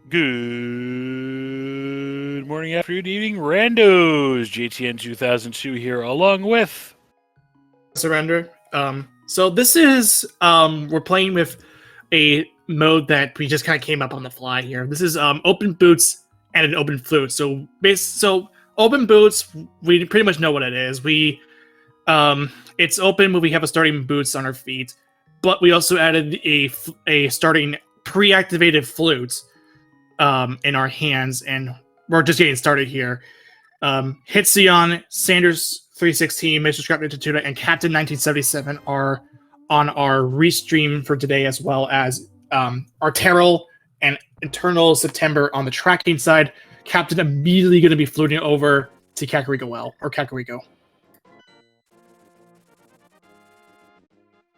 Good morning, afternoon, evening, randos. JTN 2002 here, along with Surrender. So this is we're playing with a mode that we just kind of came up on the fly here. This is open boots and an open flute. So open boots, we pretty much know what it is. It's open when we have a starting boots on our feet, but we also added a starting pre-activated flute in our hands, and we're just getting started here. Hitsion, Sanders 316, Mr. Scrap Ninja, and Captain 1977 are on our restream for today, as well as Arterral and Eternal September on the tracking side. Captain immediately going to be fluting over to Kakariko.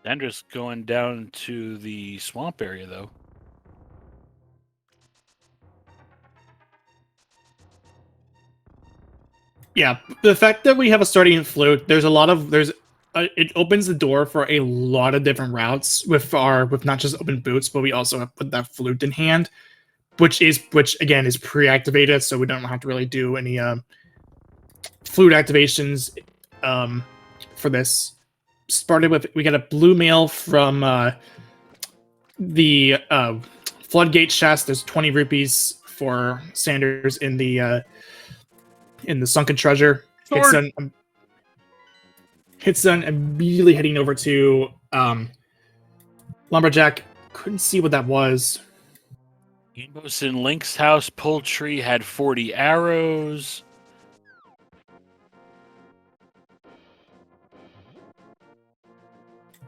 Sandra's going down to the swamp area, though. Yeah, the fact that we have a starting flute, it opens the door for a lot of different routes with not just open boots, but we also have put that flute in hand, which again is pre-activated, so we don't have to really do any flute activations for this. Started with, we got a blue mail from the floodgate chest. There's 20 rupees for Sanders in the sunken treasure. Hitson immediately heading over to Lumberjack. Couldn't see what that was. Rainbows in Link's house. Poultry had 40 arrows.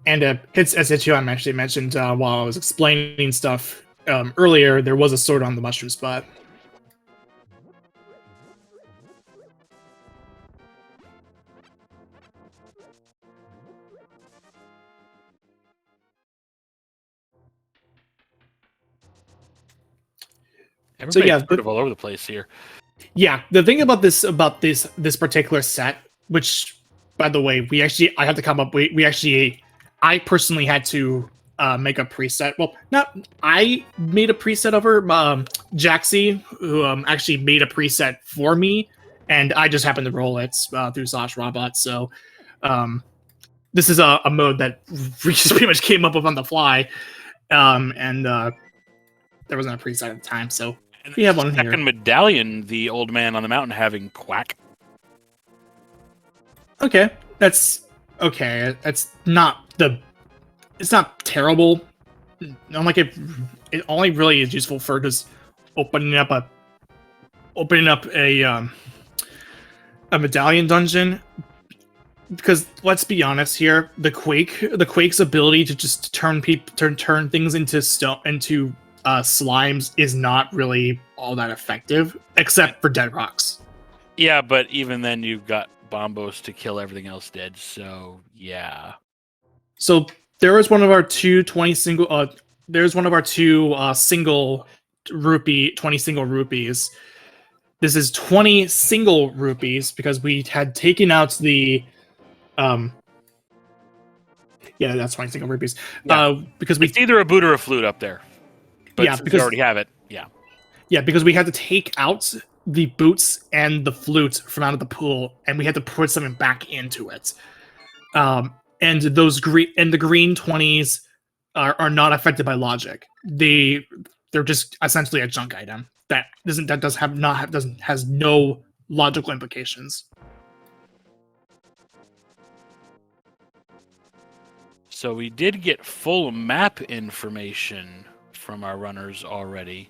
And hits SHUM actually mentioned while I was explaining stuff earlier, there was a sword on the mushroom spot. Everybody's sort of all over the place here. Yeah, the thing about this particular set, which, by the way, I had to come up. I personally had to make a preset. Well, not I made a preset over Jaxie, who actually made a preset for me, and I just happened to roll it through Slash Robot. So this is a mode that we just pretty much came up with on the fly, and there wasn't a preset at the time, so. And we have one second here. Medallion, the old man on the mountain having quack. Okay, that's okay. It's not terrible. Not like it only really is useful for just opening up a medallion dungeon. Because let's be honest here, the Quake's ability to just turn things into slimes is not really all that effective, except for dead rocks. Yeah, but even then you've got Bombos to kill everything else dead, so yeah. So there was one of our two single rupee 20 single rupees. This is 20 single rupees because we had taken out the yeah, that's 20 single rupees. Yeah. Because it's either a boot or a flute up there. But yeah, because we already have it. Yeah. Yeah, because we had to take out the boots and the flute from out of the pool, and we had to put something back into it. And the green 20s are not affected by logic. They're just essentially a junk item that has no logical implications. So we did get full map information from our runners already.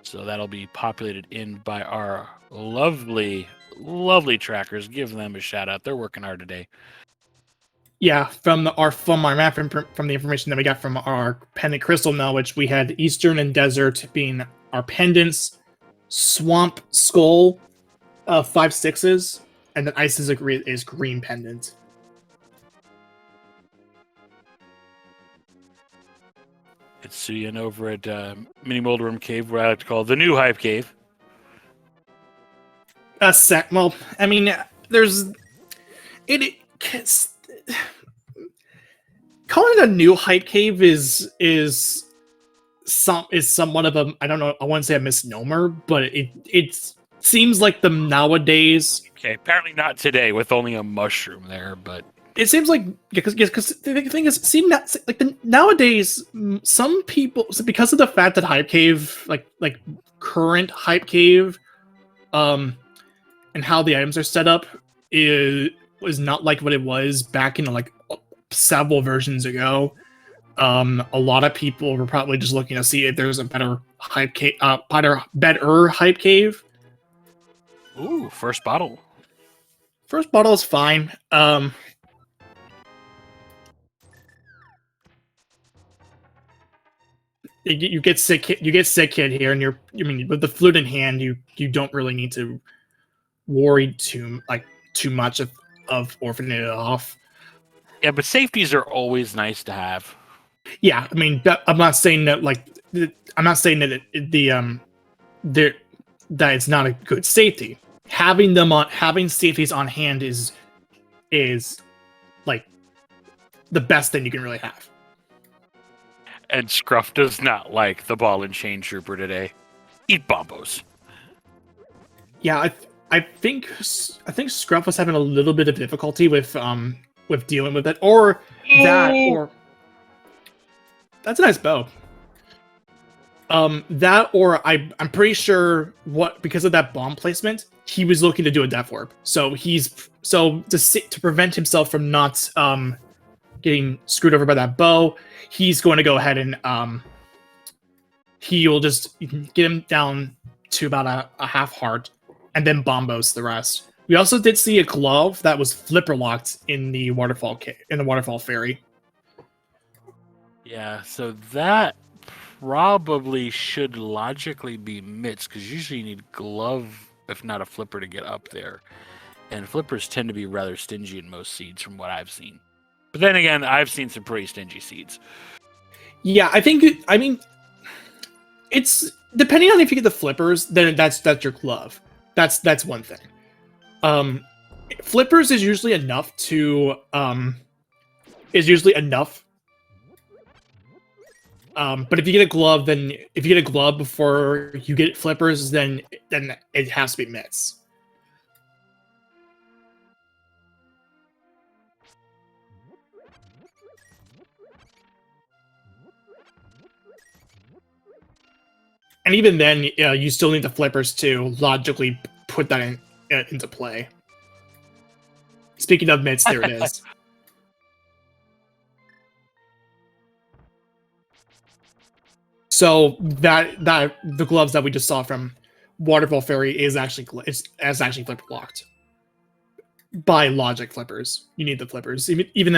So that'll be populated in by our lovely, lovely trackers. Give them a shout out. They're working hard today. Yeah, from our map from the information that we got from our pendant crystal knowledge, we had Eastern and Desert being our pendants, Swamp Skull 5/6s, and then Ice is green pendant. It's Suyin over at Mini Moldworm Cave, where I like to call the new Hype Cave. Well, I mean, calling it a new Hype Cave is somewhat of a, I don't know, I want to say a misnomer, but it seems like the nowadays. Okay, apparently not today with only a mushroom there, but It seems like because the thing is, seem that like nowadays some people, so because of the fact that Hype Cave, like current Hype Cave, and how the items are set up was not like what it was back in like several versions ago. A lot of people were probably just looking to see if there's a better Hype Cave, better Hype Cave. ooh, first bottle. First bottle is fine. You get sick. You get sick kid here, and I mean, with the flute in hand, you don't really need to worry too much of orphaning it off. Yeah, but safeties are always nice to have. Yeah, I mean, I'm not saying that I'm not saying that that it's not a good safety. Having safeties on hand is like the best thing you can really have. And Scruff does not like the ball and chain trooper today. Eat bombos. Yeah, I think Scruff was having a little bit of difficulty with dealing with it, or that, or that's a nice bow. That, or I'm pretty sure because of that bomb placement, he was looking to do a death orb. So to prevent himself from not getting screwed over by that bow, he's going to go ahead and he'll just get him down to about a half heart, and then bombos the rest. We also did see a glove that was flipper locked in the waterfall fairy. Yeah, so that probably should logically be mitts, because usually you need glove, if not a flipper, to get up there. And flippers tend to be rather stingy in most seeds, from what I've seen. But then again, I've seen some pretty stingy seeds. Yeah, I mean, it's depending on if you get the flippers, then that's your glove. That's one thing. Flippers is usually enough to but if you get a glove before you get flippers, then it has to be mitts. And even then, you still need the flippers to logically put that into play. Speaking of mitts, there it is. So that the gloves that we just saw from Waterfall Fairy is actually flipper locked by logic flippers. You need the flippers, even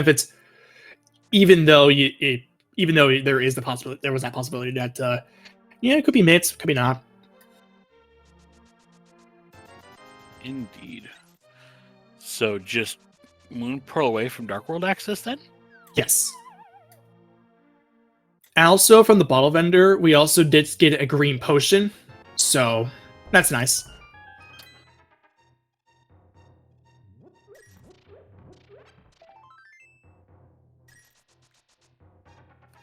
though there is the possibility, there was that possibility that it could be mitts, could be not. Indeed. So just Moon Pearl away from Dark World access then? Yes. Also, from the bottle vendor, we also did get a green potion, so that's nice.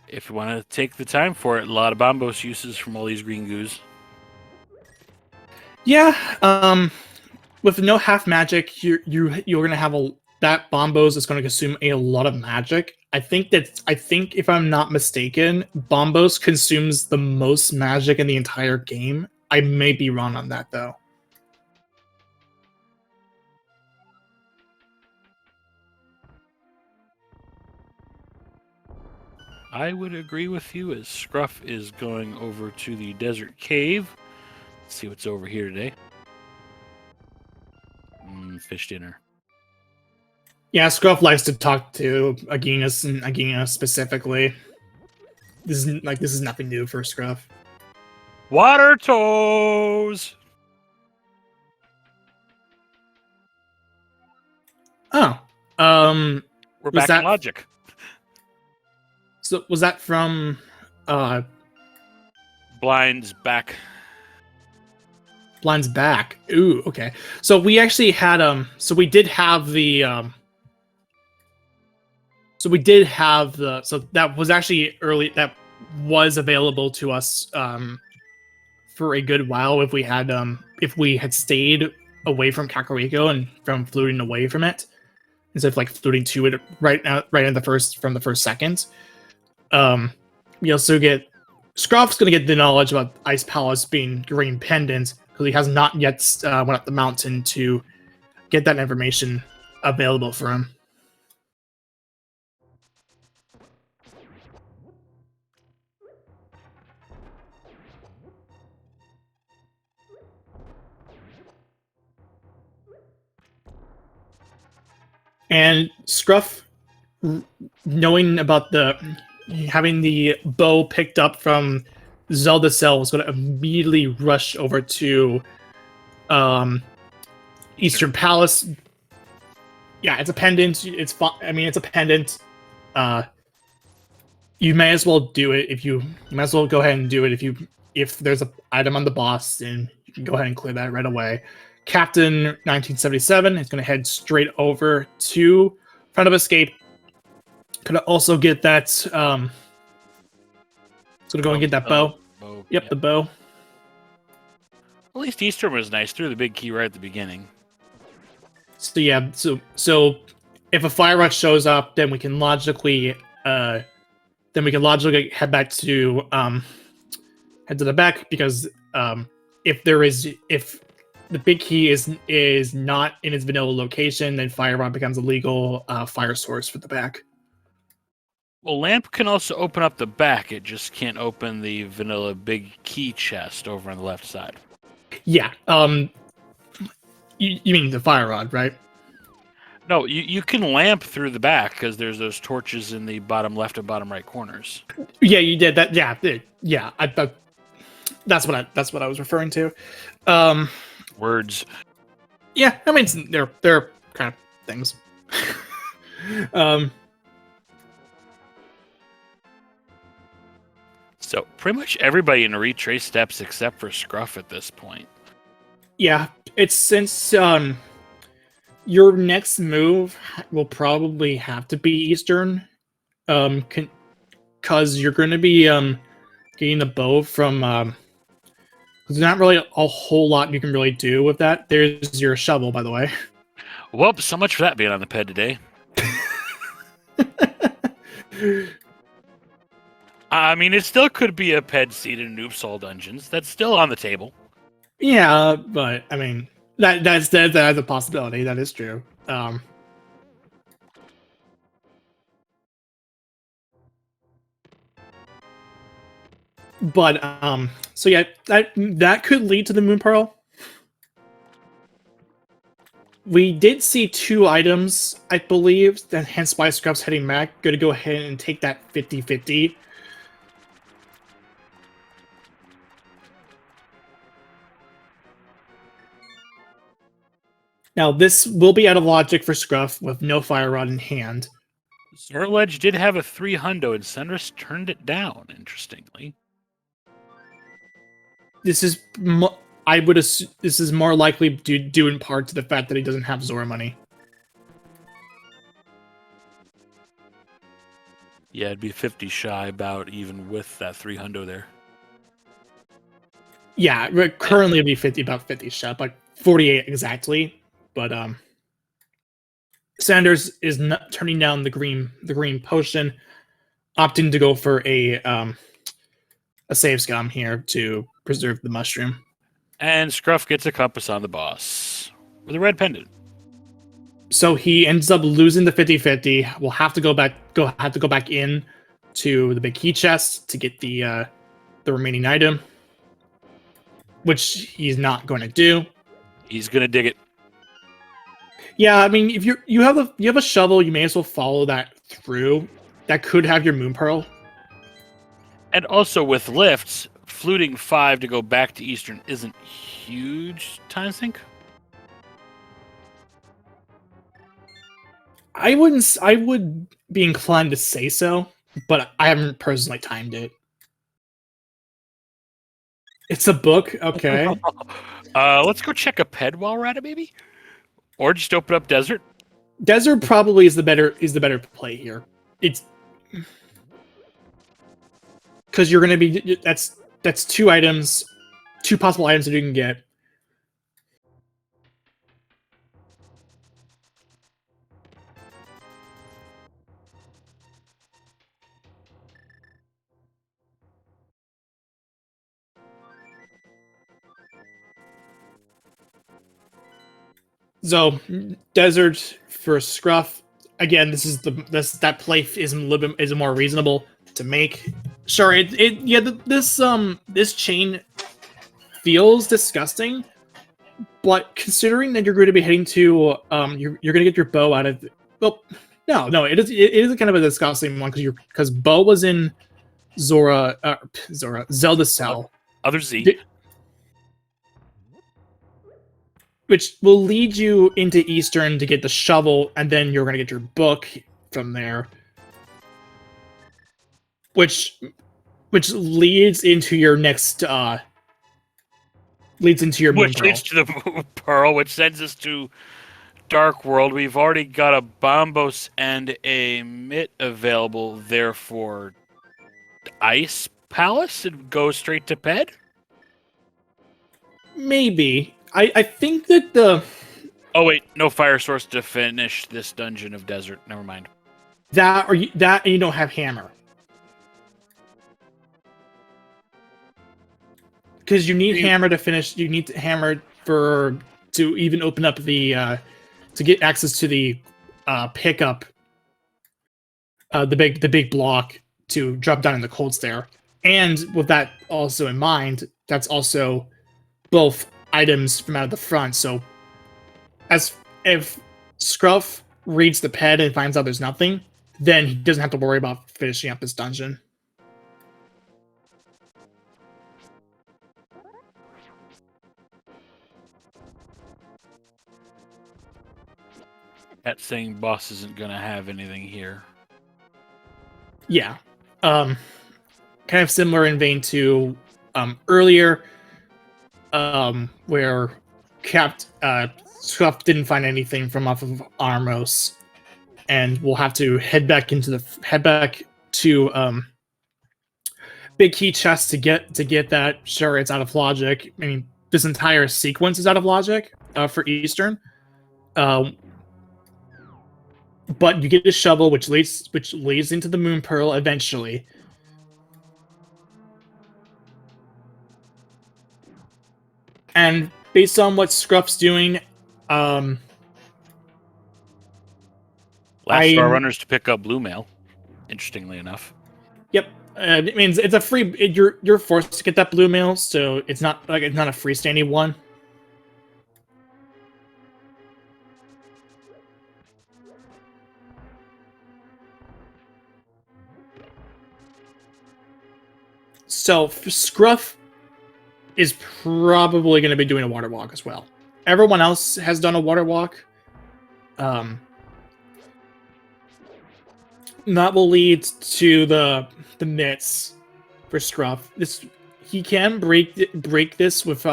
If you want to take the time for it, a lot of bombos uses from all these green goos. Yeah, with no half magic, you're gonna have that bombos is gonna consume a lot of magic. I think if I'm not mistaken, bombos consumes the most magic in the entire game. I may be wrong on that though. I would agree with you, as Scruff is going over to the desert cave. Let's see what's over here today. Fish dinner. Yeah, Scruff likes to talk to Agina specifically. This is nothing new for Scruff. Water toes! Oh. We're back in logic. So was that from Blind's back. Blind's back. Ooh, okay. So we actually had so we did have the so that was actually early, that was available to us for a good while if we had stayed away from Kakariko and from fluting away from it instead of like fluting to it right in the first second. We also get Scruff's gonna get the knowledge about Ice Palace being green pendant because he has not yet went up the mountain to get that information available for him. And Scruff, knowing about having the bow picked up from Zelda Cell, was going to immediately rush over to Eastern Palace. Yeah, it's a pendant. It's a pendant. You may as well do it you might as well go ahead and do it if there's an item on the boss, then you can go ahead and clear that right away. Captain 1977 is going to head straight over to Front of Escape. Could also get that. It's going to go and get that bow. Yep, the bow. At least Eastern was nice. Threw the big key right at the beginning. So yeah, so if a fire rush shows up, then we can logically head back to head to the back because if the big key is not in its vanilla location, then fire rod becomes a legal fire source for the back. Well, Lamp can also open up the back. It just can't open the vanilla big key chest over on the left side. Yeah. You mean the fire rod, right? No, you can lamp through the back because there's those torches in the bottom left and bottom right corners. Yeah, you did that. Yeah. That's what I was referring to. Words. Yeah, I mean they're kind of things. So pretty much everybody in retrace steps except for Scruff at this point. Yeah, it's since your next move will probably have to be Eastern, because you're going to be getting the bow from. There's not really a whole lot you can really do with that. There's your shovel, by the way. Well, so much for that being on the ped today. I mean, it still could be a ped seat in Noob Soul Dungeons. That's still on the table. Yeah, but I mean that's a possibility. That is true. But so yeah, that could lead to the Moon Pearl. We did see 2 items, I believe, that hence why Scruff's heading back. Going to go ahead and take that 50-50. Now, this will be out of logic for Scruff with no fire rod in hand. Zorledge did have a 300 and Senris turned it down, interestingly. This is, I would assume, this is more likely due in part to the fact that he doesn't have Zora money. Yeah, it'd be 50 shy about even with that 300 there. Yeah, currently it'd be about 50 shy, like 48 exactly. But Sanders is not turning down the green potion, opting to go for a save scum here to preserve the mushroom. And Scruff gets a compass on the boss with a red pendant. So he ends up losing the 50-50. We'll have to go back in to the big key chest to get the remaining item, which he's not going to do. He's going to dig it. Yeah, I mean, if you have a shovel, you may as well follow that through. That could have your Moon Pearl. And also with lifts, fluting 5 to go back to Eastern isn't huge time sink. I would be inclined to say so, but I haven't personally timed it. It's a book, okay. Let's go check a ped while we're at it, maybe, or just open up Desert. Desert probably is the better play here. It's because you're going to be that's two possible items that you can get. So, desert for Scruff. Again, that play is a little bit is more reasonable to make. Sure, this chain feels disgusting, but considering that you're going to be heading to you're going to get your bow out of well, no, it is kind of a disgusting one because bow was in Zelda Cell. Other Z. Which will lead you into Eastern to get the shovel, and then you're going to get your book from there. Which leads into your next leads into your Moon Which Pearl. leads to the Moon Pearl, which sends us to Dark World. We've already got a Bombos and a Mitt available there for Ice Palace. It goes straight to Ped. Maybe. I think that the... Oh, wait. No fire source to finish this dungeon of desert. Never mind. That and you don't have hammer. Because you need hammer to finish. You need hammer to even open up the... to get access to the pickup. The big block to drop down in the cold stair. And with that also in mind, that's also both items from out of the front. So, if Scruff reads the ped and finds out there's nothing, then he doesn't have to worry about finishing up his dungeon. That saying boss isn't gonna have anything here. Yeah, kind of similar in vein to earlier. Where Scruff didn't find anything from off of Armos, and we'll have to head back to Big Key Chest to get that. Sure, it's out of logic. I mean, this entire sequence is out of logic for Eastern. But you get a shovel, which leads into the Moon Pearl eventually. And based on what Scruff's doing, last of our runners to pick up Blue Mail. Interestingly enough. Yep, it means it's a free. You're forced to get that Blue Mail, so it's not a freestanding one. So Scruff is probably going to be doing a water walk as well. Everyone else has done a water walk. That will lead to the mitts for Scruff. He can break this with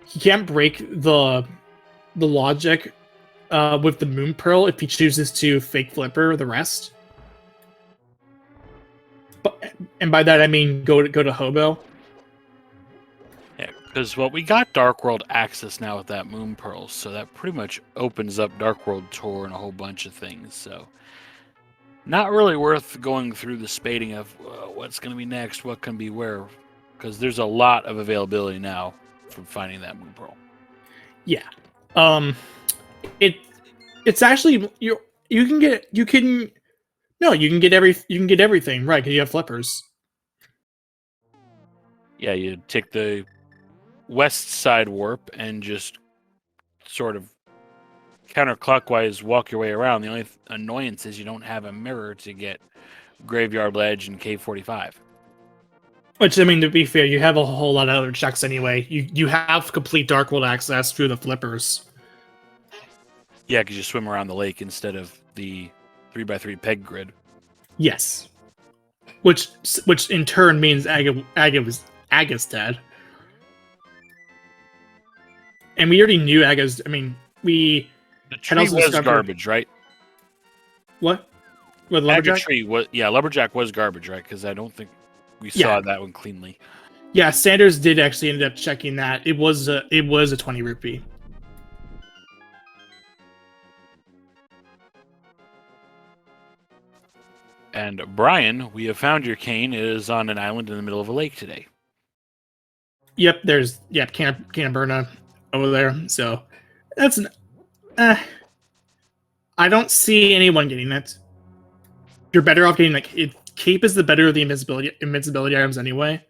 he can't break the logic with the Moon Pearl if he chooses to fake flipper the rest. And by that I mean go to Hobo. Yeah, because we got Dark World access now with that Moon Pearl, so that pretty much opens up Dark World Tour and a whole bunch of things. So, not really worth going through the spading of what's going to be next, what can be where, because there's a lot of availability now for finding that Moon Pearl. Yeah, it's actually you can get everything right because you have flippers. Yeah, you take the west side warp and just sort of counterclockwise walk your way around. The only annoyance is you don't have a mirror to get Graveyard Ledge and K45. Which, I mean, to be fair, you have a whole lot of other checks anyway. You have complete Dark World access through the flippers. Yeah, because you swim around the lake instead of the 3x3 peg grid. Yes. Which in turn means Aga's dead. And we already knew Aga's... I mean, we... The tree was garbage, right? What? What, Lumberjack? Tree was, yeah, Lumberjack was garbage, right? Because I don't think... we saw that one cleanly. Yeah, Sanders did actually end up checking that. It was a 20 rupee. And Brian, we have found your cane. It is on an island in the middle of a lake today. Yep, there's Canberna over there. So that's I don't see anyone getting it. You're better off getting Cape is the better of the invincibility items anyway.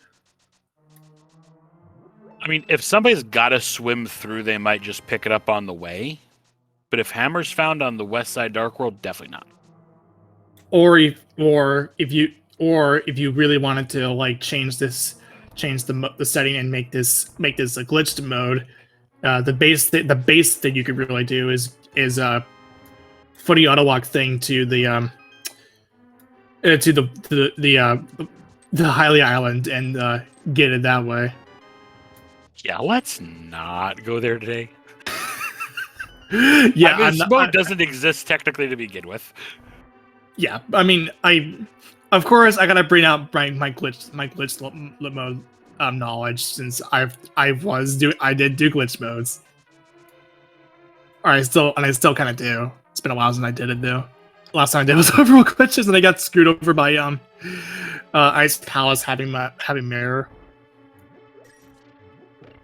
I mean, if somebody's got to swim through, they might just pick it up on the way. But if Hammer's found on the west side Dark World, definitely not. Or if you really wanted to like change the setting and make this a glitched mode, the base that you could really do is footy auto walk thing to the Hylia Island and get it that way. Yeah, let's not go there today. Yeah, I mean, this mode doesn't exist technically to begin with. Yeah, I mean, of course I gotta bring out my glitch mode knowledge since I did do glitch modes. Or I still kind of do. It's been a while since I did it though. Last time I did was overall glitches, and I got screwed over by Ice Palace having mirror.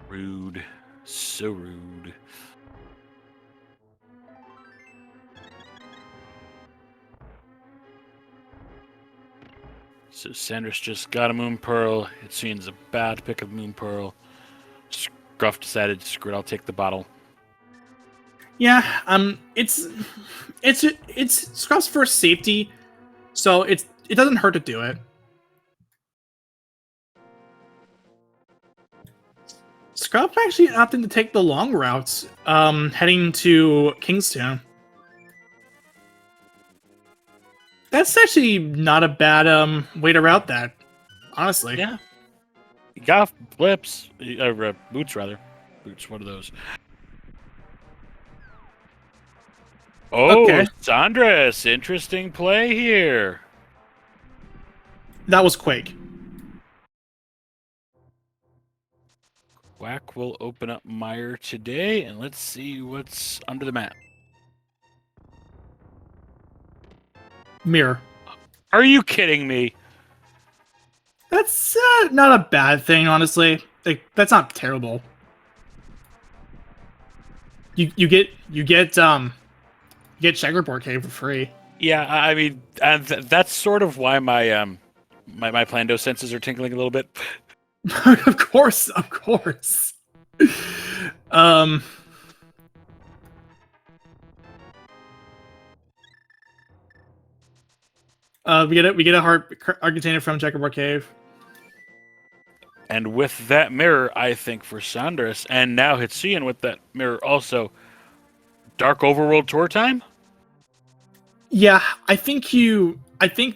Rude, so rude. So Sanders just got a Moon Pearl. It seems about to pick up Moon Pearl. Scruff decided, screw it, I'll take the bottle. Yeah, it's Scruff's first safety, so it doesn't hurt to do it. Scruff actually opted to take the long route, heading to Kingstown. That's actually not a bad way to route that, honestly. Yeah. You got flips, boots rather. Boots, what are those? Oh, okay. Sandres, interesting play here. That was Quake. Quack will open up Meyer today, and let's see what's under the map. Mirror. Are you kidding me? That's not a bad thing, honestly. Like, that's not terrible. You get checkerboard cave for free. Yeah, I mean, that's sort of why my my Plando senses are tingling a little bit. Of course. We get a heart container from Checkerboard Cave. And with that mirror, I think for Sandres, and now Hitsian with that mirror also, Dark Overworld tour time? Yeah, I think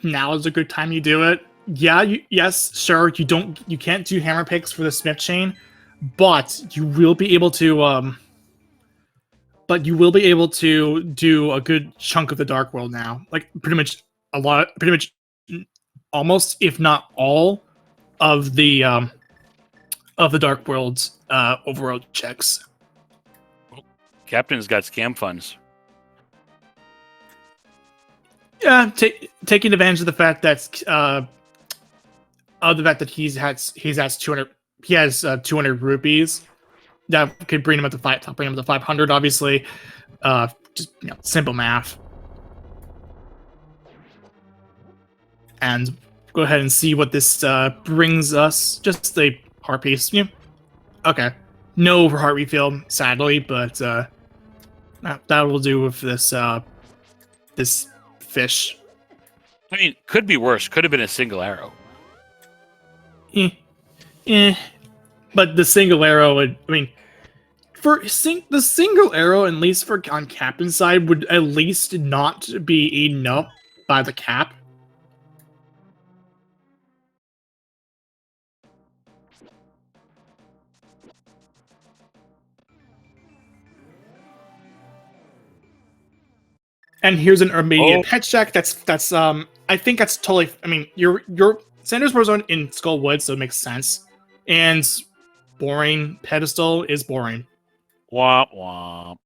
now is a good time you do it. Yeah, yes, sure, you can't do hammer picks for the Smith chain, but you will be able to do a good chunk of the Dark World now. Like pretty much almost, if not all, of the Dark World's overworld checks. Well, Captain's got scam funds. Yeah, taking advantage of the fact that he has 200 rupees. That could bring him up to 500. Obviously, just simple math. And go ahead and see what this brings us. Just a heart piece. Yeah. Okay. No heart refill, sadly, but that will do with this this fish. I mean, could be worse. Could have been a single arrow. But the single arrow would, I mean, the single arrow, at least on Captain's side, would at least not be eaten up by the cap. And here's an immediate pet check. That's I think that's totally. I mean, you're Sanders was on in Skullwood, so it makes sense. And boring pedestal is boring. Womp womp.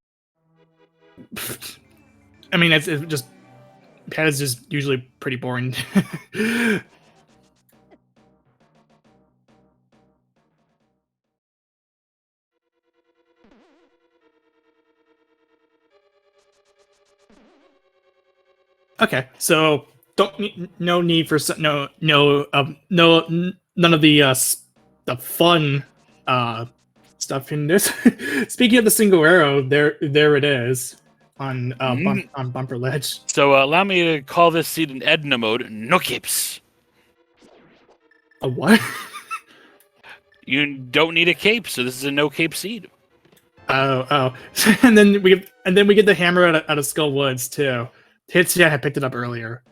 I mean, it's just pet is just usually pretty boring. Okay, so no need for none of the fun stuff in this. Speaking of the single arrow, there it is on on bumper ledge. So allow me to call this seed in Edna mode. No capes. A what? You don't need a cape, so this is a no cape seed. Oh, and then we get the hammer out of Skull Woods too. Hitsuya had picked it up earlier.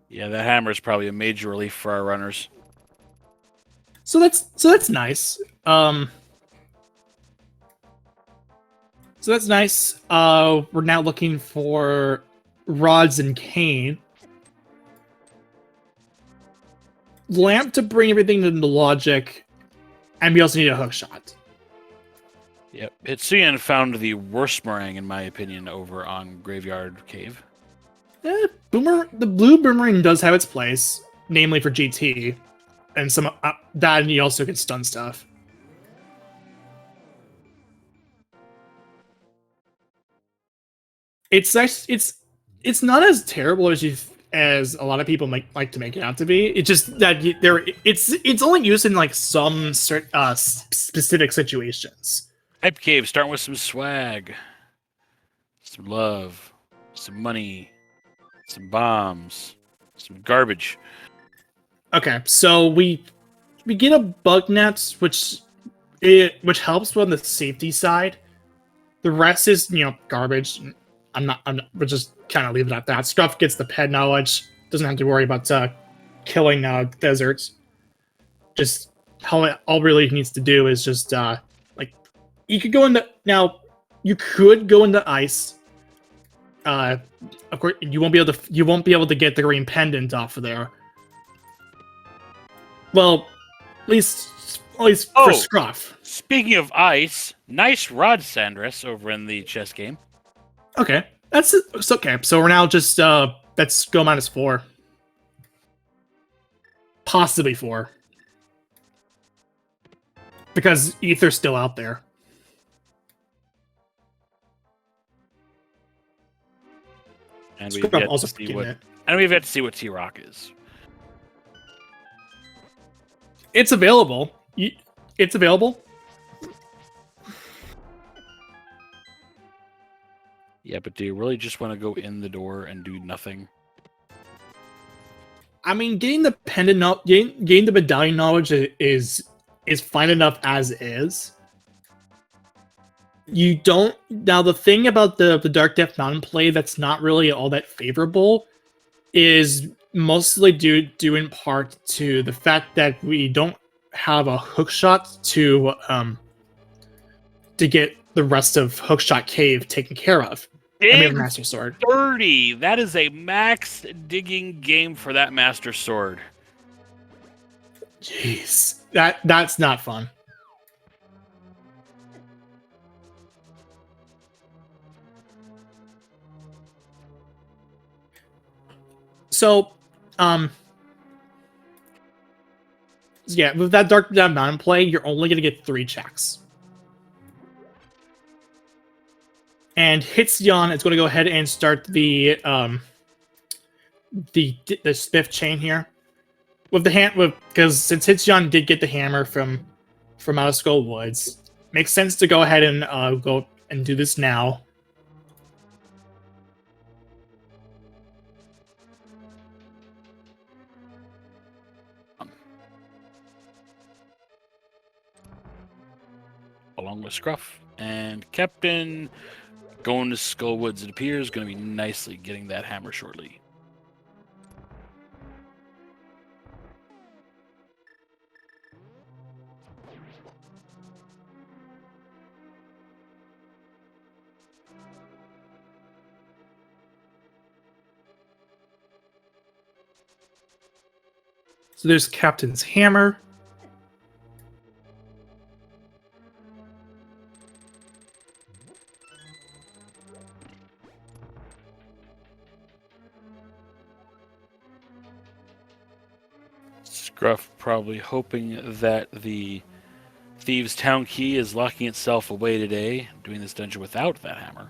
Yeah, that hammer is probably a major relief for our runners. So that's nice. So that's nice. We're now looking for rods and cane. Lamp to bring everything into logic, and we also need a hook shot. Yep. Hitsuyan found the worst meringue, in my opinion, over on Graveyard Cave. The blue boomerang does have its place, namely for GT, and some that, and you also get stun stuff. It's not as terrible as a lot of people might like to make it out to be. It's just that it's only used in like some specific situations. Hype Cave, starting with some swag, some love, some money, some bombs, some garbage. Okay, so we get a bug net, which helps on the safety side. The rest is garbage. We'll just kind of leave it at that. Stuff gets the pet knowledge. Doesn't have to worry about killing deserts. Just all really needs to do is just like you could go into now. You could go into ice. Of course, you won't be able to get the green pendant off of there. Well, at least for Scruff. Speaking of ice, nice rod, Sandris, over in the chess game. Okay, it's okay. So we're now just let's go -4, possibly 4, because Ether's still out there. And we've yet to see what T-Rock is. It's available. It's available. Yeah, but do you really just want to go in the door and do nothing? I mean, getting the pendant, getting the medallion knowledge is fine enough as is. You don't now. The thing about the Dark Death Mountain play that's not really all that favorable is mostly due in part to the fact that we don't have a hookshot to get the rest of Hookshot Cave taken care of. And we have a Master Sword. 30. That is a max digging game for that Master Sword. Jeez, that's not fun. So, yeah, with that Dark Death Mountain play, you're only gonna get 3 checks. And Hitsuyan is going to go ahead and start the spiff chain here with the because since Hitsuyan did get the hammer from out of Skull Woods, makes sense to go ahead and go and do this now. Along with Scruff and Captain. Going to Skull Woods, it appears, going to be nicely getting that hammer shortly. So there's Captain's Hammer. Scruff probably hoping that the Thieves Town key is locking itself away today, doing this dungeon without that hammer.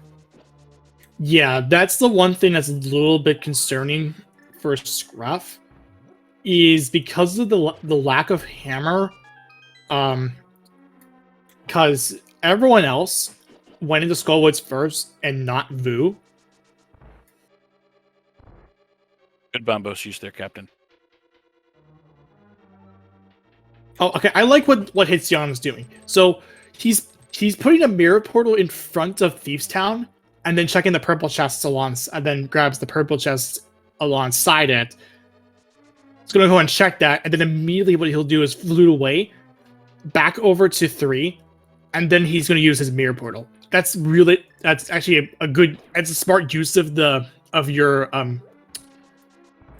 Yeah, that's the one thing that's a little bit concerning for Scruff, is because of the lack of hammer. Because everyone else went into Skullwoods first and not Vu. Good bombos use there, Captain. Oh, okay. I like what Hitsion's doing. So he's putting a mirror portal in front of Thieves Town, and then checking the purple chests and then grabs the purple chest alongside it. He's gonna go and check that, and then immediately what he'll do is flute away, back over to 3, and then he's gonna use his mirror portal. That's actually it's a smart use of your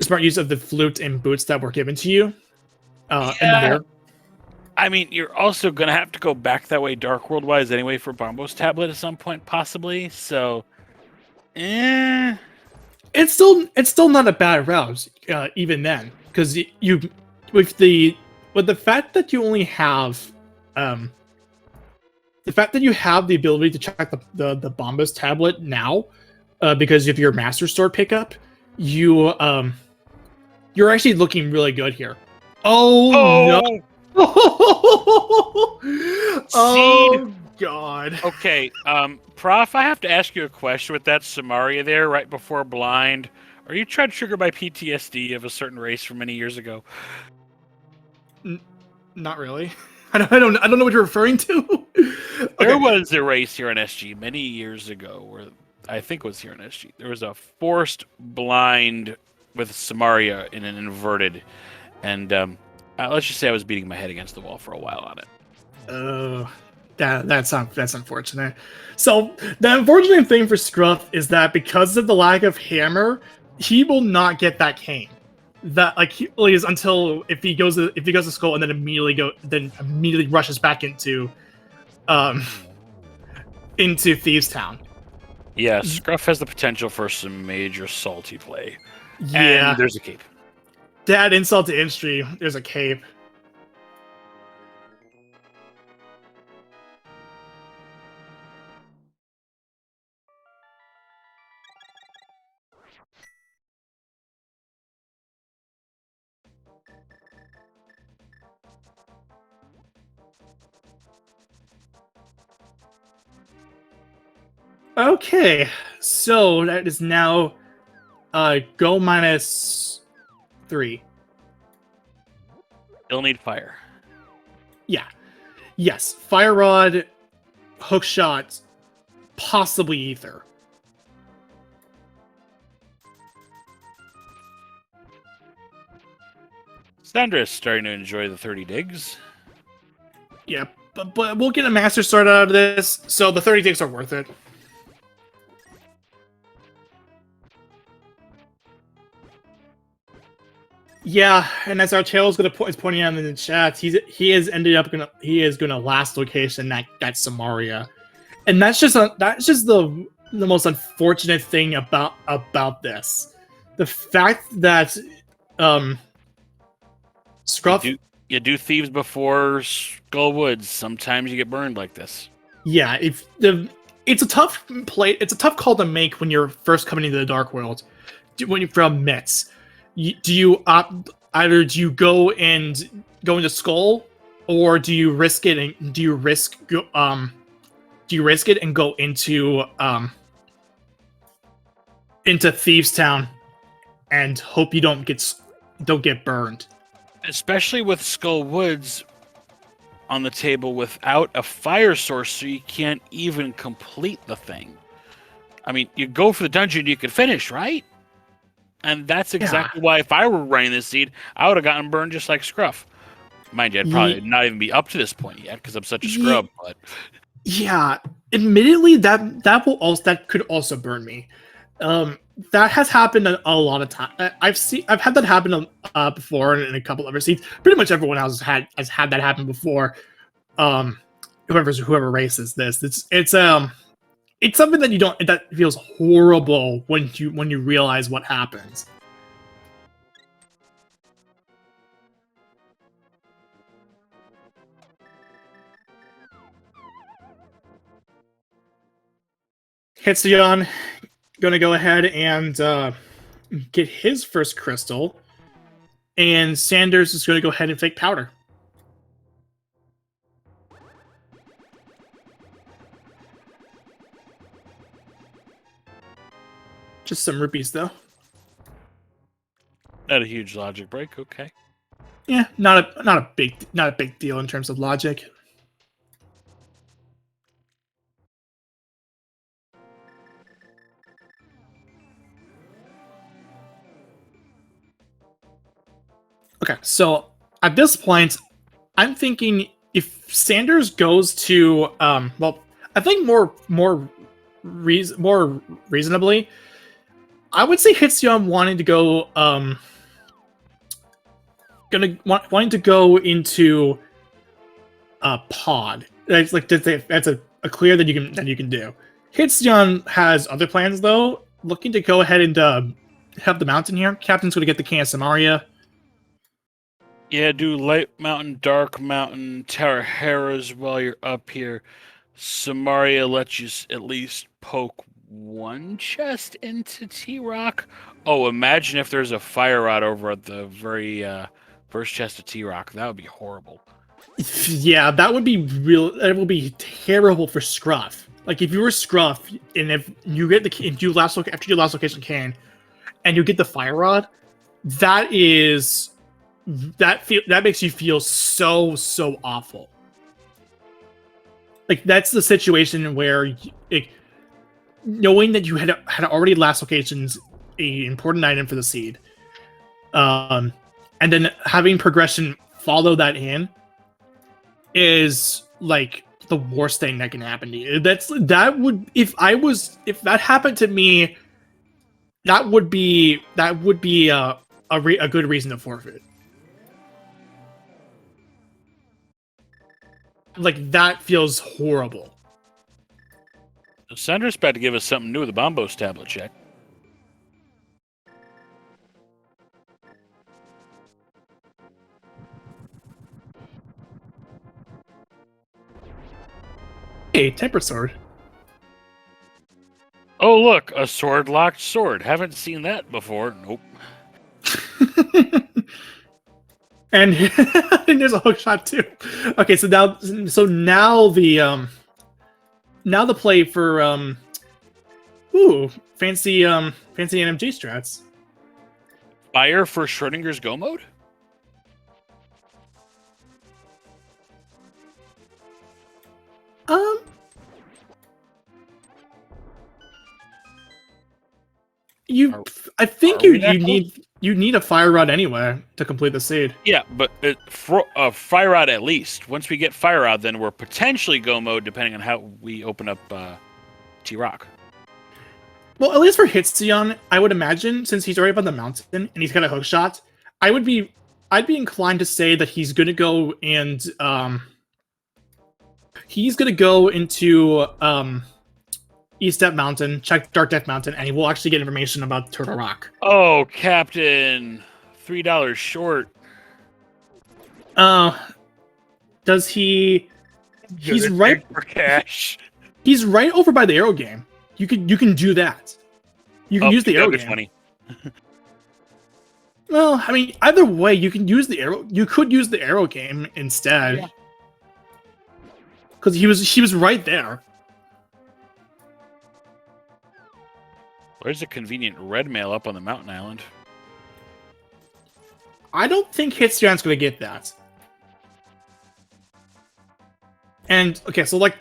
smart use of the flute and boots that were given to you. In the mirror. I mean, you're also going to have to go back that way Dark World-wise anyway for Bombo's tablet at some point, possibly. So, It's still not a bad route, even then. Because with the fact that you only have... the fact that you have the ability to check the Bombo's tablet now, because of your Master Sword pickup, you're actually looking really good here. Oh no! Oh god. Okay, Prof, I have to ask you a question with that Samaria there right before blind. Are you trying to trigger my PTSD of a certain race from many years ago? Not really. I don't know what you're referring to. Okay. There was a race here on SG many years ago where I think it was here on SG. There was a forced blind with Samaria in an inverted, and let's just say I was beating my head against the wall for a while on it. That's unfortunate. So the unfortunate thing for Scruff is that because of the lack of hammer, he will not get that cane. That he is until if he goes to Skull and then immediately rushes back into Thieves Town. Yeah, Scruff has the potential for some major salty play. Yeah, and there's a cape. Dad, insult to injury. There's a cape. Okay, so that is now go -3. Still need fire. Yeah. Yes. Fire Rod, hook shot, possibly ether. Sandra's starting to enjoy the 30 digs. Yeah, but we'll get a Master Sword out of this, so the 30 digs are worth it. Yeah, and as our tail is pointing out in the chat, he is gonna last location that Samaria, and that's just the most unfortunate thing about this, the fact that Scruff. You do thieves before Skull Woods. Sometimes you get burned like this. Yeah, it's a tough play. It's a tough call to make when you're first coming into the Dark World. When you're from Mitz, do you go into Skull, or do you risk it and go into Thieves Town and hope you don't get burned? Especially with Skull Woods on the table without a fire source, so you can't even complete the thing. I mean, you go for the dungeon you could finish, right? And that's exactly why if I were running this seed, I would have gotten burned just like Scruff. Mind you, I'd probably not even be up to this point yet because I'm such a scrub. But yeah, admittedly, that could also burn me. that has happened a lot of time. I've had that happen before in a couple other seeds. Pretty much everyone else has had that happen before. Whoever races this, it's something that that feels horrible when you realize what happens. Hitsuyon gonna go ahead and get his first crystal, and Sanders is gonna go ahead and fake powder. Just some rupees though. Not a huge logic break. Okay. Yeah, not a big deal in terms of logic. Okay, so at this point, I'm thinking if Sanders goes to well, I think more reasonably, I would say Hitsuyon wanting to go wanting to go into a pod. That's like that's a clear that you can do. Hitsuyon has other plans though, looking to go ahead and have the mountain here. Captain's going to get the can of Samaria. Yeah, do light mountain, dark mountain, Tower Harrows while you're up here. Samaria lets you at least poke one chest into T-Rock. Oh, imagine if there's a fire rod over at the very first chest of T-Rock. That would be horrible. Yeah, that would be real. That would be terrible for Scruff. Like if you were Scruff, and if you get after your last location can, and you get the fire rod, that makes you feel so awful. Like that's the situation where knowing that you had already last locations a important item for the seed, and then having progression follow that in is like the worst thing that can happen to you. If that happened to me, that would be a good reason to forfeit. Like that feels horrible. Sanders about to give us something new with the Bombos tablet check. Hey, temper sword. Oh look, a sword-locked sword. Haven't seen that before. Nope. And, and there's a hook shot too. Okay, so now the play for fancy NMG strats. Fire for Schrodinger's Go mode? I think you need a fire rod anyway to complete the seed. Yeah, but fire rod at least. Once we get fire rod, then we're potentially go mode depending on how we open up T-Rock. Well, at least for Hitsuyon, I would imagine since he's already up on the mountain and he's got a hook shot, I'd be inclined to say that he's gonna go and he's gonna go into East Step Mountain, check Dark Death Mountain, and he will actually get information about Turtle Rock. Oh, Captain, $3 short. Does he? He's right for cash. He's right over by the arrow game. You can do that. You can use the arrow game. 20. Well, I mean, either way, you can use the arrow. You could use the arrow game instead, because he was right there. Where's the convenient red mail up on the mountain island? I don't think Hitsuyon's going to get that. And okay, so like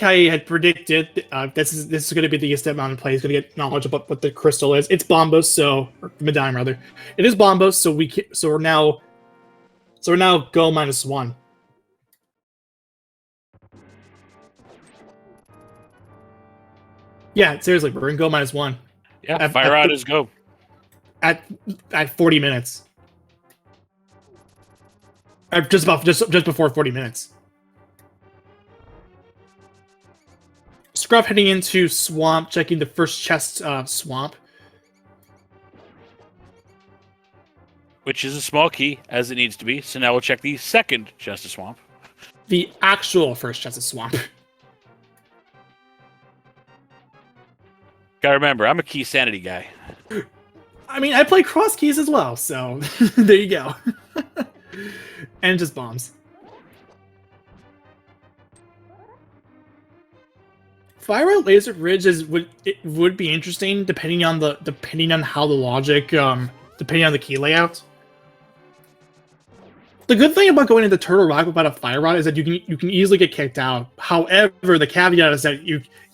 I had predicted, this is going to be the East Step Mountain play. He's going to get knowledge about what the crystal is. It's Bombos, or Medime rather. It is Bombos, so we're now go -1. Yeah, seriously, we're gonna go -1. Yeah, fire rod is go. At 40 minutes. Just before 40 minutes. Scruff heading into swamp, checking the first chest swamp. Which is a small key, as it needs to be. So now we'll check the second chest of swamp. The actual first chest of swamp. Gotta remember, I'm a key sanity guy. I mean, I play cross keys as well, so there you go. And just bombs. Fire at Laser Ridge would be interesting depending on how the logic depending on the key layout. The good thing about going into Turtle Rock without a fire rod is that you can easily get kicked out. However, the caveat is that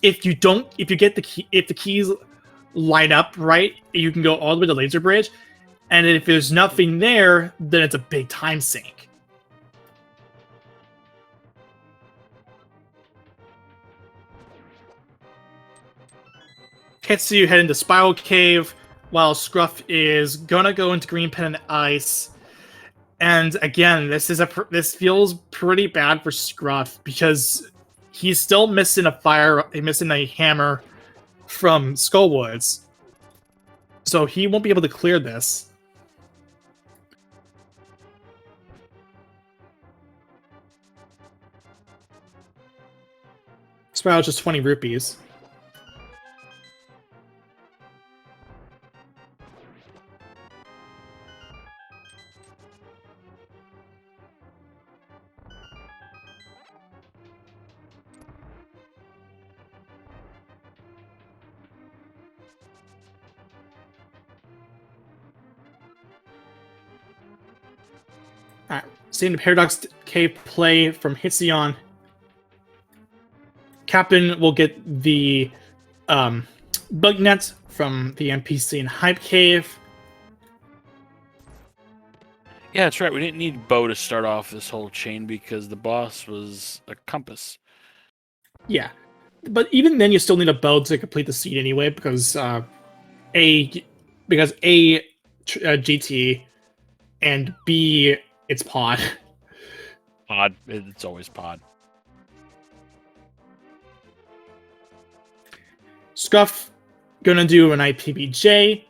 if the keys line up right, you can go all the way to Laser Bridge, and if there's nothing there, then it's a big time sink. Ketsu head into Spiral Cave, while Scruff is gonna go into Green Pen and Ice. And again, this feels pretty bad for Scruff because he's still missing a hammer from Skullwoods, so he won't be able to clear this. Spiral just 20 rupees. Alright, seeing the Paradox Cave play from Hitsion. Captain will get the bug net from the NPC in Hype Cave. Yeah, that's right. We didn't need Bo to start off this whole chain because the boss was a compass. Yeah, but even then, you still need a bow to complete the seed anyway, because GT and B, it's pod. Pod. It's always pod. Scruff gonna do an IPBJ.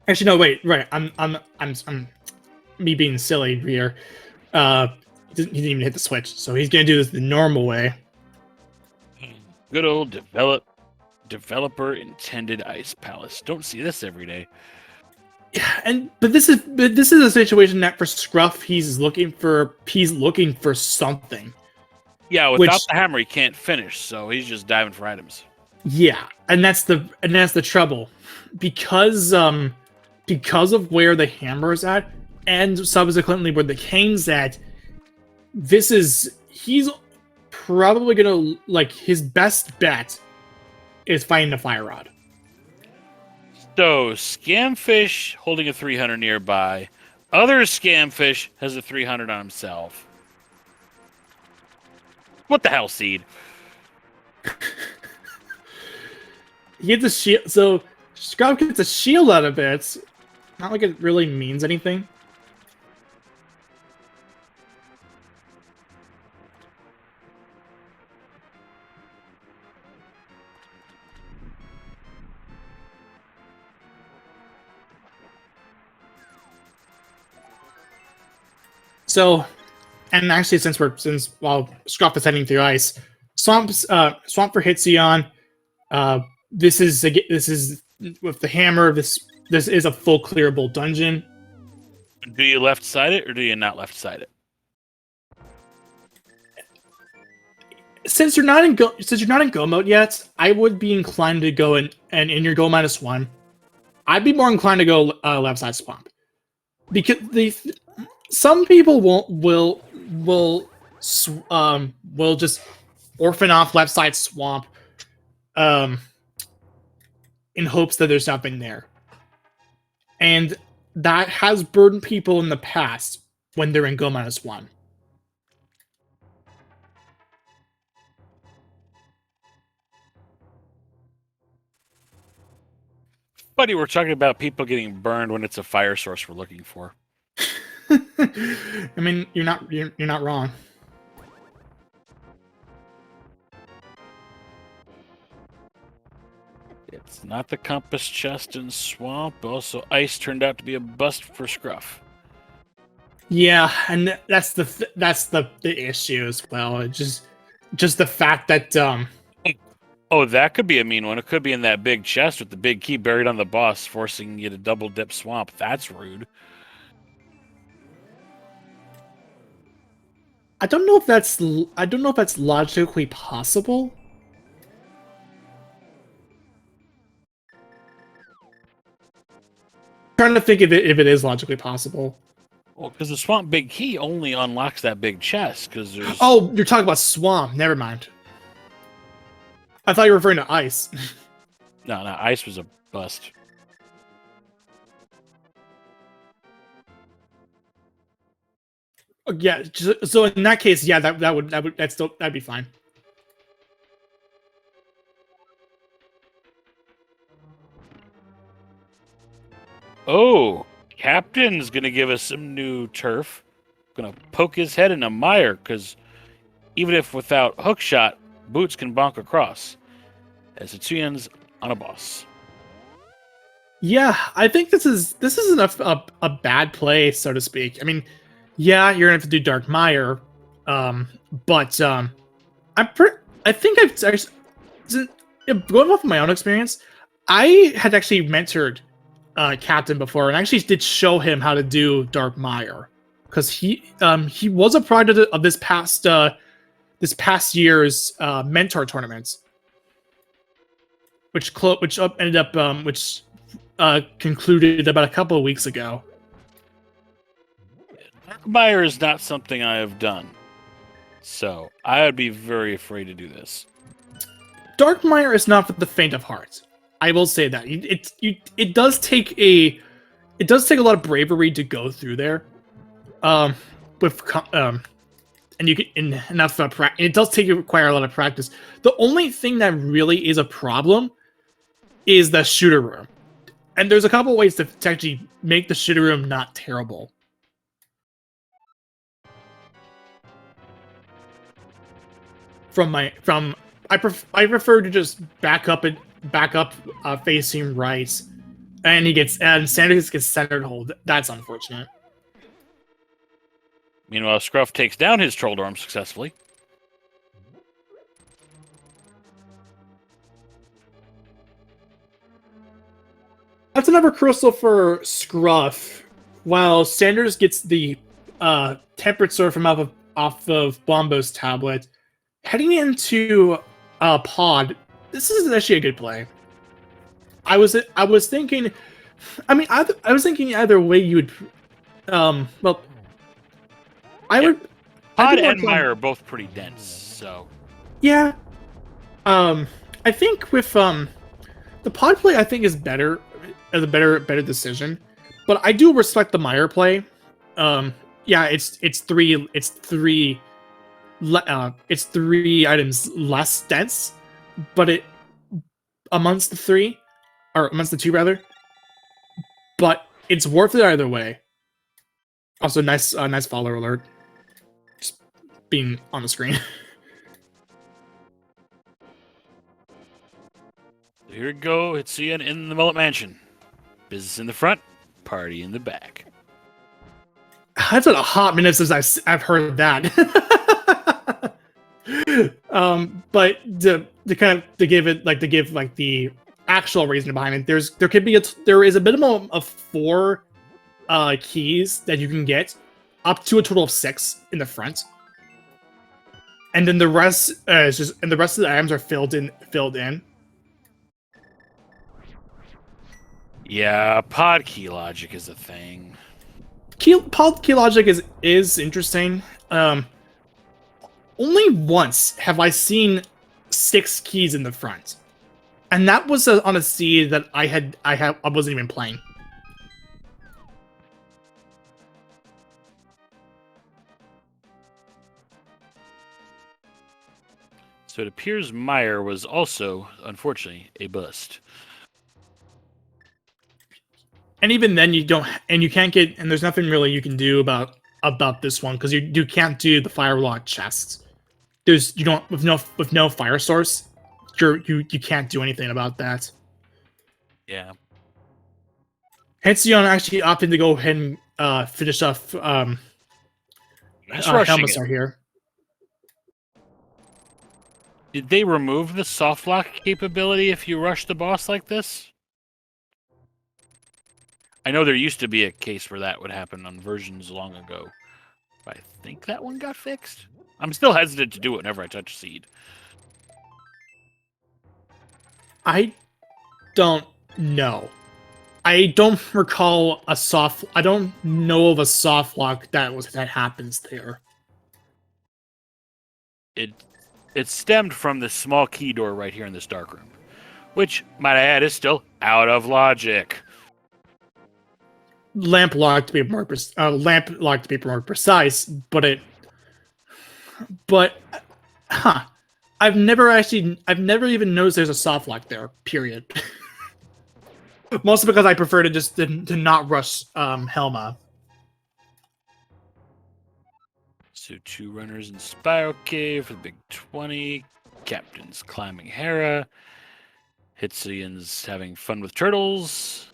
Actually, no, wait, right. I'm me being silly here. He didn't even hit the switch, so he's gonna do this the normal way. Good old developer intended Ice Palace. Don't see this every day. Yeah, but this is a situation that for Scruff he's looking for something. Yeah, without the hammer he can't finish, so he's just diving for items. Yeah, and that's the trouble, because of where the hammer is at, and subsequently where the cane's at. He's probably gonna, like, his best bet is finding the fire rod. So, Scamfish holding a 300 nearby. Other Scamfish has a 300 on himself. What the hell, Seed? He gets a shield, so Scrub gets a shield out of it. Not like it really means anything. So, and actually, since while Scruff is heading through ice, swamp for Hitsion. This is with the hammer. This is a full clearable dungeon. Do you left side it or do you not left side it? Since you're not in go mode yet, I would be inclined to go in your go -1. I'd be more inclined to go left side swamp, because some people will just orphan off left side swamp, in hopes that there's nothing there, and that has burdened people in the past when they're in go -1. Buddy, we're talking about people getting burned when it's a fire source we're looking for. I mean, you're not wrong. It's not the compass chest and swamp. Also, ice turned out to be a bust for Scruff. Yeah, and that's the issue as well. It's just the fact that Oh, that could be a mean one. It could be in that big chest with the big key buried on the boss, forcing you to double dip swamp. That's rude. I don't know if that's logically possible. Trying to think if it is logically possible. Well, because the swamp big key only unlocks that big chest. Because there's Oh, you're talking about swamp. Never mind. I thought you were referring to ice. no, ice was a bust. Yeah, so in that case, yeah, that'd be fine. Oh, Captain's gonna give us some new turf. Gonna poke his head in a mire because even if without hookshot, Boots can bonk across. As Hitsuyan's on a boss. Yeah, I think this is a bad play, so to speak. I mean, yeah, you're gonna have to do Dark Mire, but I think going off of my own experience, I had actually mentored Captain before, and actually did show him how to do Dark Mire because he was a product of this past year's mentor tournament, which ended up concluded about a couple of weeks ago. Mire is not something I have done, so I would be very afraid to do this. Dark Mire is not for the faint of heart. I will say that it does take a lot of bravery to go through there, and you get enough practice. It does require a lot of practice. The only thing that really is a problem is the shooter room, and there's a couple ways to actually make the shooter room not terrible. I prefer to just back up facing right, and Sanders gets centered hold. That's unfortunate. Meanwhile, Scruff takes down his troll dorm successfully. That's another crystal for Scruff, while Sanders gets the tempered sword from off of Bombo's tablet. Heading into Pod, this is actually a good play. I was thinking, I mean, I was thinking either way you would, well, Pod and Mire are both pretty dense, so yeah. I think with the Pod play, I think is better, as a better decision, but I do respect the Mire play. Yeah, it's three items less dense, but it amongst the two rather. But it's worth it either way. Also, nice follower alert. Just being on the screen. Here we go. Hitsuyan in the Mullet Mansion. Business in the front, party in the back. That's been a hot minute since I've heard that. But to give the actual reason behind it, there is a minimum of 4 keys that you can get, up to a total of 6 in the front, and then the rest is just, and the rest of the items are filled in. Yeah, pod key logic is a thing. Pod key logic is interesting. Only once have I seen 6 keys in the front, and that was on a seed that I wasn't even playing. So it appears Mire was also, unfortunately, a bust. And even then, you don't, and you can't get, and there's nothing really you can do about this one because you can't do the firelog chests. There's you don't with no fire source, you can't do anything about that. Yeah. Hension actually opted to go ahead and finish off Helmsar here. Did they remove the soft lock capability if you rush the boss like this? I know there used to be a case where that would happen on versions long ago. But I think that one got fixed. I'm still hesitant to do it whenever I touch seed. I don't know. I don't recall a soft. I don't know of a soft lock that happens there. It stemmed from this small key door right here in this dark room, which, might I add, is still out of logic. Lamp lock to be more precise, but I've never even noticed there's a soft lock there. Period. Mostly because I prefer to not rush Helma. So 2 runners in Spiral Cave for the big 20. Captain's climbing Hera. Hitsian's having fun with turtles.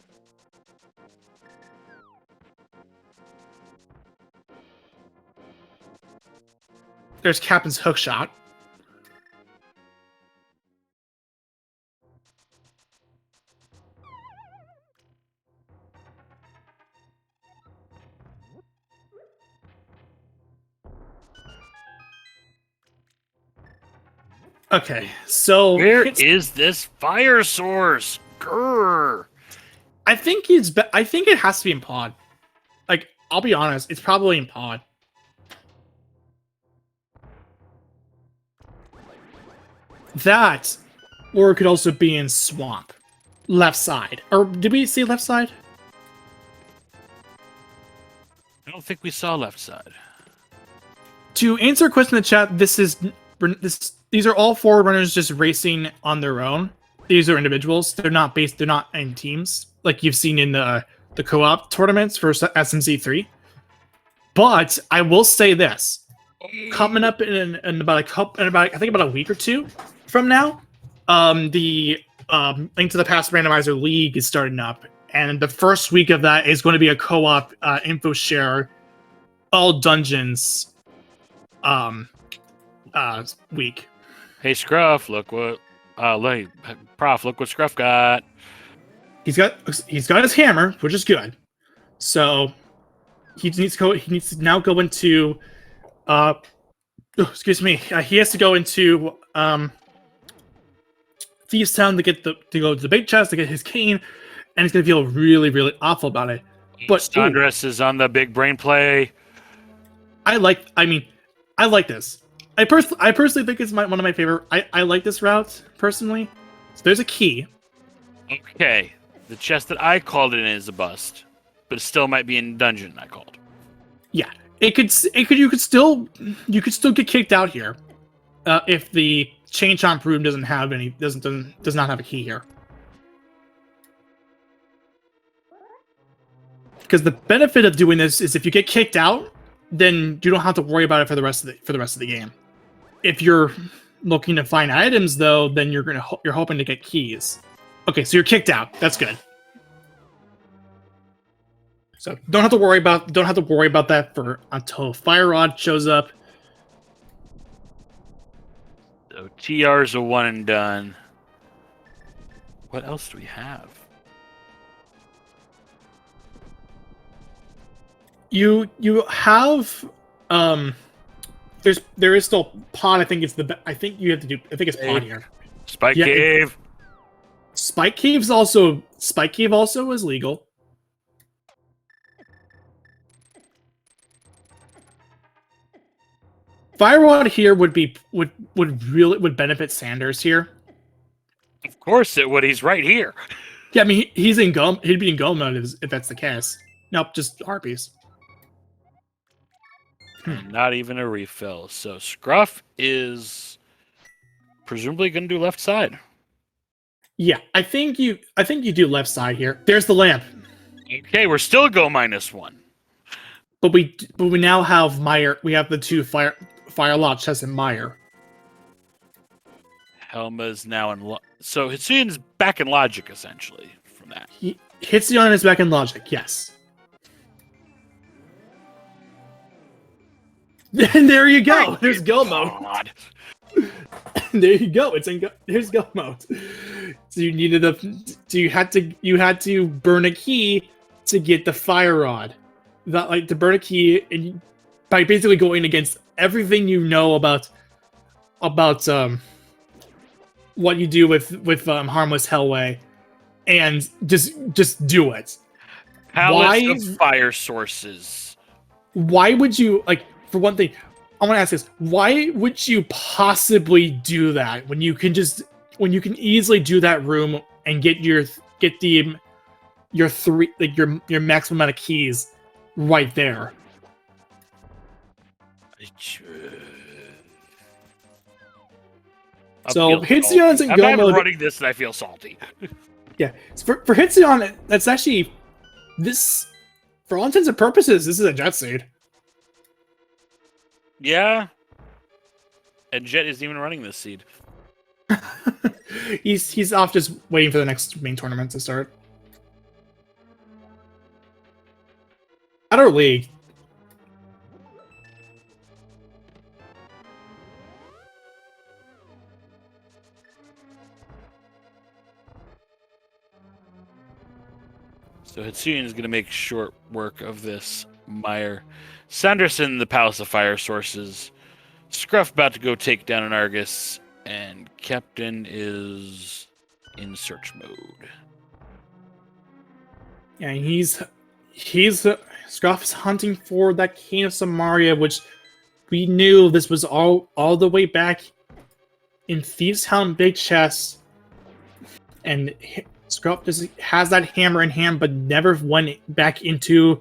There's Captain's hookshot. Okay, so where is this fire source? Grr. I think it has to be in pod. Like, I'll be honest, it's probably in pod. That, or it could also be in swamp, left side. Or did we see left side? I don't think we saw left side. To answer a question in the chat, these are all 4 runners just racing on their own. These are individuals. They're not in teams like you've seen in the co-op tournaments for SMC3. But I will say this: coming up in about a week or 2 from now, the Link to the Past Randomizer League is starting up, and the first week of that is going to be a co-op info share, all dungeons week. Hey Scruff, look what Prof, look what Scruff got. He's got his hammer, which is good. So he needs to now go into excuse me. He has to go into Thieves Town to go to the big chest to get his cane, and he's gonna feel really, really awful about it. But Andres is on the big brain play. I like this. I personally think it's one of my favorite. I like this route personally. So there's a key. Okay, the chest that I called it in is a bust, but it still might be in dungeon. I called. Yeah, you could still get kicked out here if the chain chomp room does not have a key here. Because the benefit of doing this is if you get kicked out, then you don't have to worry about it for the rest of the game. If you're looking to find items, though, then you're hoping to get keys. Okay, so you're kicked out. That's good. So don't have to worry about that until Fire Rod shows up. So TR's a one and done. What else do we have? You have there is still pod. I think it's I think it's pod here. Spike Cave. Spike Cave also is legal. Firewall here would benefit Sanders here. Of course it would. He's right here. Yeah, I mean he'd be in go mode if that's the case. Nope, just harpies. Not even a refill. So Scruff is presumably going to do left side. Yeah, I think you do left side here. There's the lamp. Okay, we're still go -1. But we now have Meyer. We have the two fire lot chests in Meyer. Helma's now in. So Hitsuyan's back in logic essentially from that. He hits you on his back in logic. Yes. And there you go. There's go mode. God. There you go. There's go mode. So you needed you had to burn a key to get the fire rod. To burn a key and by basically going against everything you know about what you do with Harmless Hellway, and just do it. Palace of fire sources. Why would you, like, for one thing, I want to ask this: why would you possibly do that when you can easily do that room and get your maximum amount of keys right there? So Hitsuyan's in go mode. I'm not running this, and I feel salty. Yeah, for Hitsuyan, that's actually this. For all intents and purposes, this is a Jet seed. Yeah. And Jet isn't even running this seed. He's off just waiting for the next main tournament to start. At our league. So Hitsuyan is going to make short work of this Meyer. Sanderson, the Palace of Fire Sources. Scruff about to go take down an Argus. And Captain is in search mode. Yeah, he's Scruff is hunting for that Cane of Samaria, which we knew this was all the way back in Thieves Town Big Chest. And Scruff has that hammer in hand, but never went back into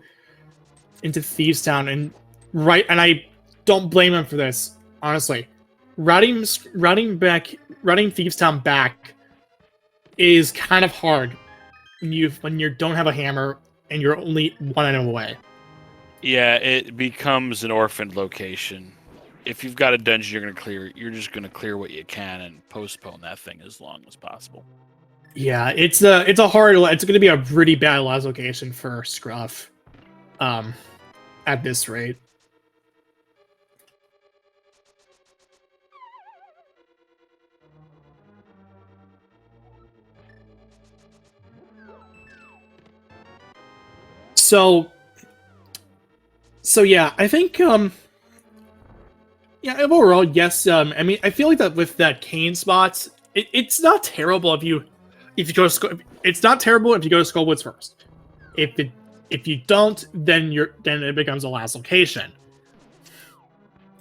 Thieves Town, and I don't blame him for this. Honestly, routing Thieves Town back is kind of hard when you don't have a hammer and you're only one item away. Yeah, it becomes an orphaned location. If you've got a dungeon you're gonna clear, you're just gonna clear what you can and postpone that thing as long as possible. Yeah, it's going to be a really bad last location for Scruff, at this rate. So yeah, I think yeah, overall, yes. I mean, I feel like that with that Cane spot, it's not terrible if you go to it's not terrible if you go to Skullwoods first. If you don't, then it becomes a last location.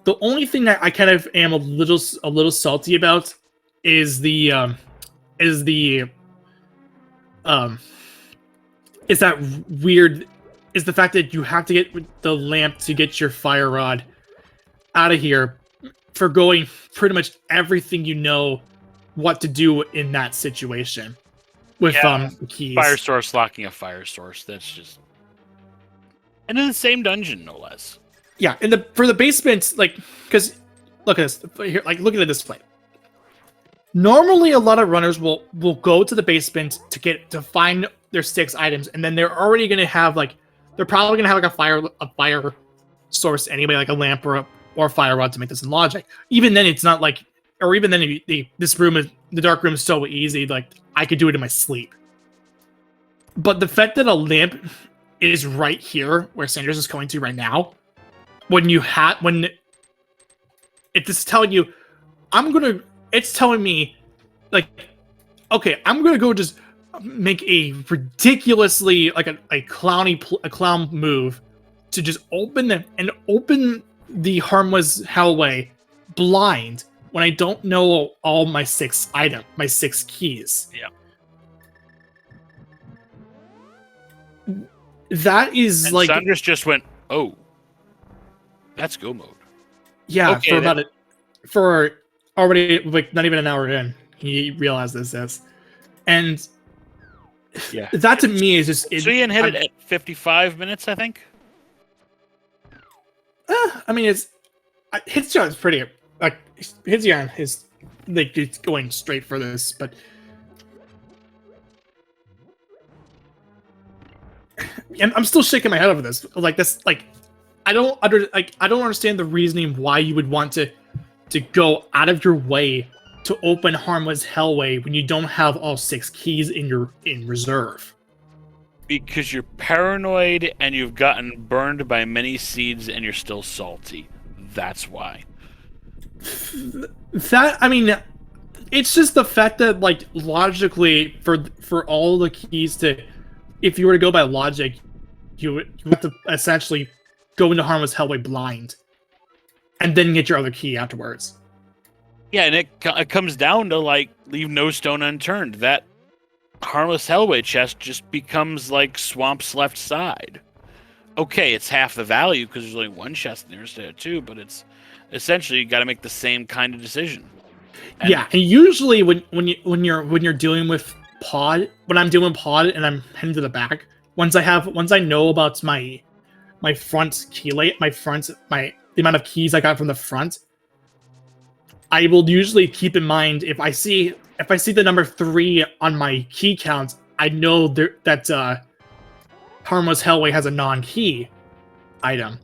The only thing that I kind of am a little salty about is that the fact that you have to get the lamp to get your fire rod out of here for going pretty much everything you know what to do in that situation with keys. Fire source locking a fire source. That's just, and in the same dungeon, no less. Yeah, for the basement, like, because look at this here, like, look at the display. Normally, a lot of runners will go to the basement to find their 6 items, and then they're already gonna have they're probably gonna have like a fire source anyway, like a lamp or a fire rod to make this in logic. Even then, it's not like, or even then, this room is, the dark room is so easy, like I could do it in my sleep. But the fact that a lamp is right here, where Sanders is going to right now, when it's telling you, it's telling me, like, okay, I'm gonna go just make a ridiculously, like, a clown move to just open the Harmless Hellway blind when I don't know all my 6 keys. Yeah. That is, and like, Sanders just went, oh, that's go mode. Yeah, okay, for already, like, not even an hour in, he realized this. And Yeah. That to me is just. Suyin hit it at 55 minutes, I think. I mean, Hitsuyan is pretty. Like Hitsuyan is like it's going straight for this, but I'm still shaking my head over this. Like this, like I don't understand the reasoning why you would want to go out of your way to open Harmless Hellway when you don't have all 6 keys in reserve. Because you're paranoid and you've gotten burned by many seeds and you're still salty. That's why. That, I mean, it's just the fact that, like, logically, for all the keys to, if you were to go by logic, you have to essentially go into Harmless Hellway blind, and then get your other key afterwards. Yeah, and it comes down to, like, leave no stone unturned. That Harmless Hellway chest just becomes like Swamp's left side. Okay, it's half the value because there's only 1 chest there instead of 2, but it's essentially you got to make the same kind of decision. And usually when you're dealing with pod, when I'm doing pod and I'm heading to the back, once I know about my front key the amount of keys I got from the front, I will usually keep in mind if I see the number 3 on my key count, I know that Harmless Hellway has a non-key item.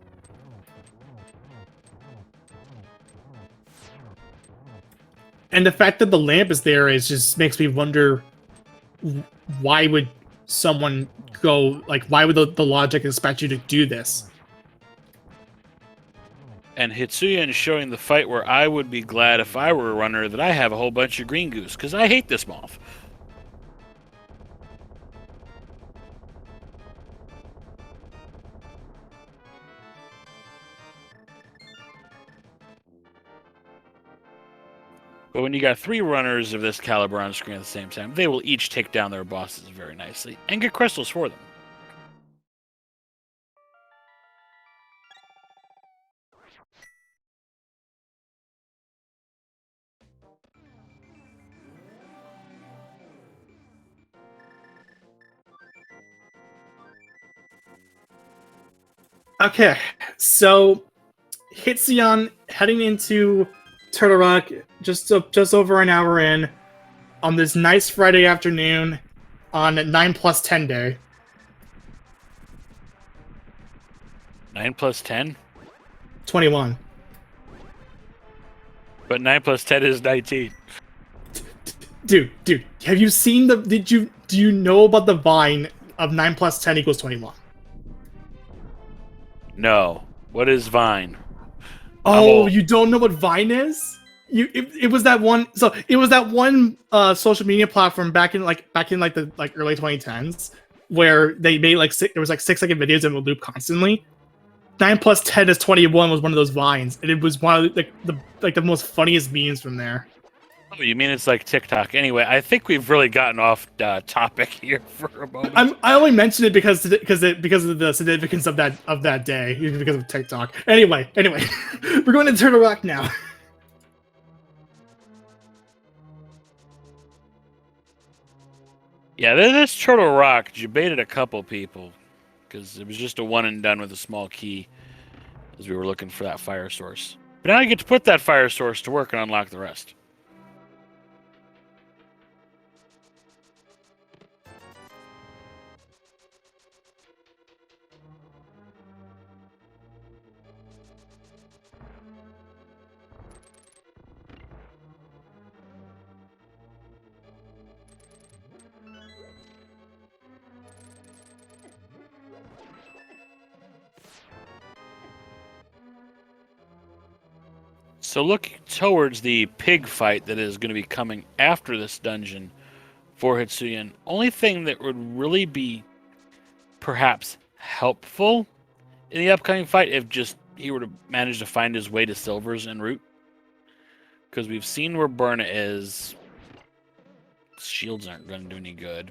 And the fact that the lamp is there just makes me wonder, why would someone go, like, why would the logic expect you to do this? And Hitsuya is showing the fight where I would be glad if I were a runner that I have a whole bunch of green goose, because I hate this moth. But when you got 3 runners of this caliber on screen at the same time, they will each take down their bosses very nicely and get crystals for them. Okay, so Hitsuyan heading into Turtle Rock just over an hour in on this nice Friday afternoon on 9+10 day. 9 plus 10? 21. But 9 plus 10 is 19. Dude, have you seen do you know about the Vine of 9+10 equals 21? No. What is Vine? Oh, you don't know what Vine is? It was that one. So it was that one social media platform back in the early 2010s where they made there was 6-second videos and would loop constantly. 9+10 is 21 was one of those Vines, and it was one of the most funniest memes from there. Oh, you mean it's like TikTok? Anyway, I think we've really gotten off topic here for a moment. I only mentioned it because of the significance of that day, because of TikTok. Anyway, we're going to Turtle Rock now. Yeah, this Turtle Rock debated a couple people because it was just a one and done with a small key as we were looking for that fire source. But now I get to put that fire source to work and unlock the rest. So looking towards the pig fight that is going to be coming after this dungeon for Hitsuyan, only thing that would really be perhaps helpful in the upcoming fight if just he were to manage to find his way to Silver's en route. Because we've seen where Burna is. Shields aren't going to do any good.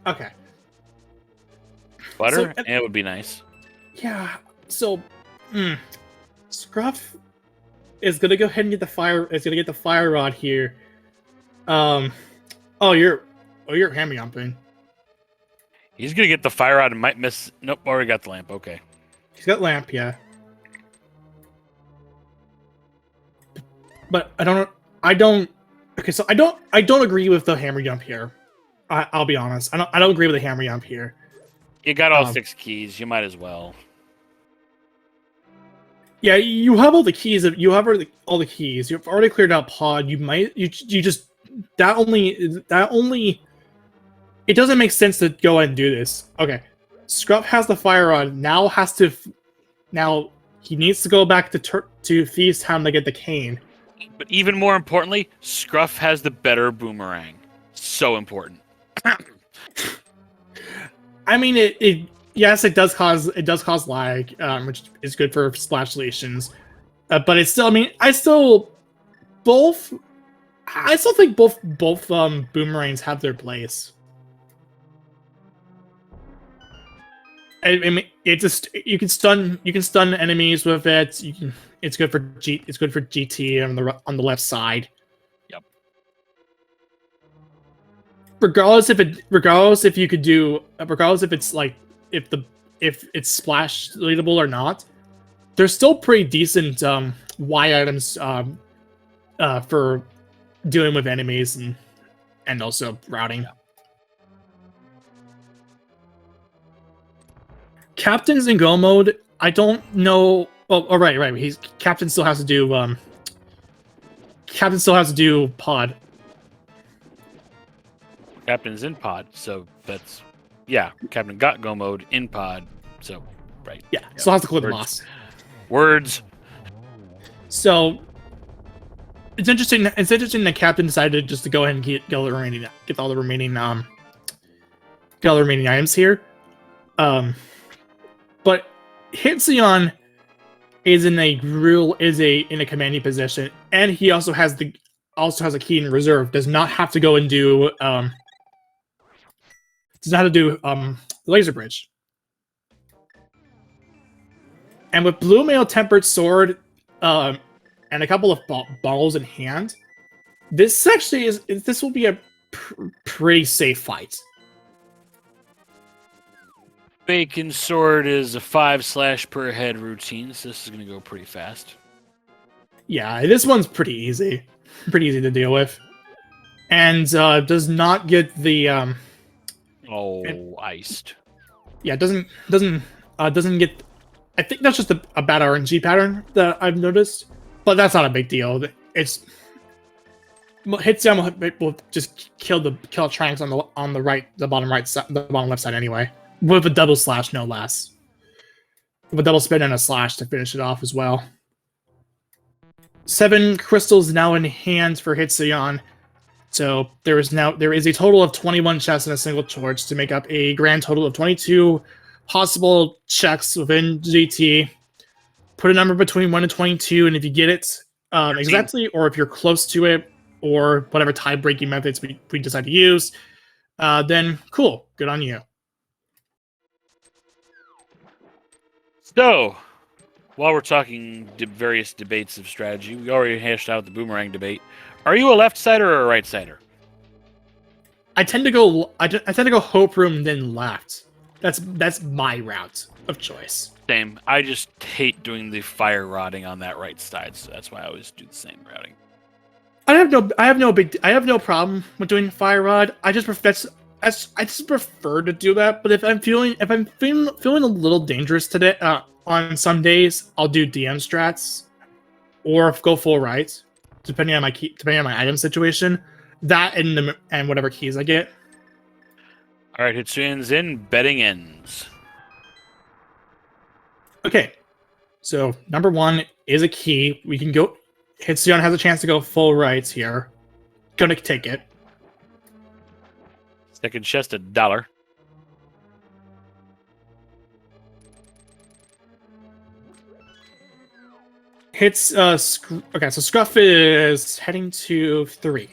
Okay. Butter? It would be nice. Yeah. So, Scruff is gonna go ahead and get the fire. Is gonna get the fire rod here, Um. Oh, you're hammer jumping. He's gonna get the fire rod and might miss. Nope, already got the lamp. Okay. He's got lamp, yeah. But I don't. Okay, so I don't agree with the hammer jump here. I'll be honest. I don't agree with the hammer jump here. You got all 6 keys. You might as well. Yeah, you have all the keys. You have all the keys. You've already cleared out pod. You just that only. It doesn't make sense to go ahead and do this. Okay, Scruff has the fire rod. Now he needs to go back to Thieves Town to get the cane. But even more importantly, Scruff has the better boomerang. So important. I mean, yes, it does cause lag, which is good for splash deletions. But it's still, I mean, I still think both boomerangs have their place. I mean, you can stun enemies with it. It's good for GT on the left side. Yep. Regardless if it's splash relatable or not, there's still pretty decent Y items for dealing with enemies and also routing. Yeah. Captains in go mode, I don't know. Oh, right. Captain still has to do pod. Captain's in pod, so that's Captain got go mode in pod, so right. Yeah. Still has to clear the boss. Words. So it's interesting. It's interesting that Captain decided just to go ahead and get all the remaining items here. But Hitzion is in a commanding position, and he also has a key in reserve. Does not have to go and do laser bridge. And with Blue Mail Tempered Sword, and a couple of balls in hand, this will be a pretty safe fight. Bacon Sword is a 5 per head routine, so this is going to go pretty fast. Yeah, this one's pretty easy to deal with, and does not get the iced. Yeah, doesn't get. I think that's just a bad RNG pattern that I've noticed, but that's not a big deal. It's Hitzion will just kill Tranks on the bottom left side anyway. With a double slash, no less. With a double spin and a slash to finish it off as well. 7 crystals now in hand for Hitzion. So there is a total of 21 chests in a single torch to make up a grand total of 22 possible checks within GT. Put a number between 1 and 22, and if you get it exactly, or if you're close to it, or whatever tie-breaking methods we decide to use, then cool, good on you. So, while we're talking various debates of strategy, we already hashed out the boomerang debate. Are you a left sider or a right sider? I tend to go hope room then left. That's my route of choice. Same. I just hate doing the fire rodding on that right side, so that's why I always do the same routing. I have no problem with doing fire rod. I just prefer to do that. But if I'm feeling a little dangerous today, on some days I'll do DM strats, or go full right, depending on my item situation. That and whatever keys I get. All right, Hitsuyin's in. Betting ends. Okay, so number 1 is a key. We can go. Hitsuyan has a chance to go full rights here. Gonna take it. Second chest, $1. Hits okay, so Scruff is heading to 3.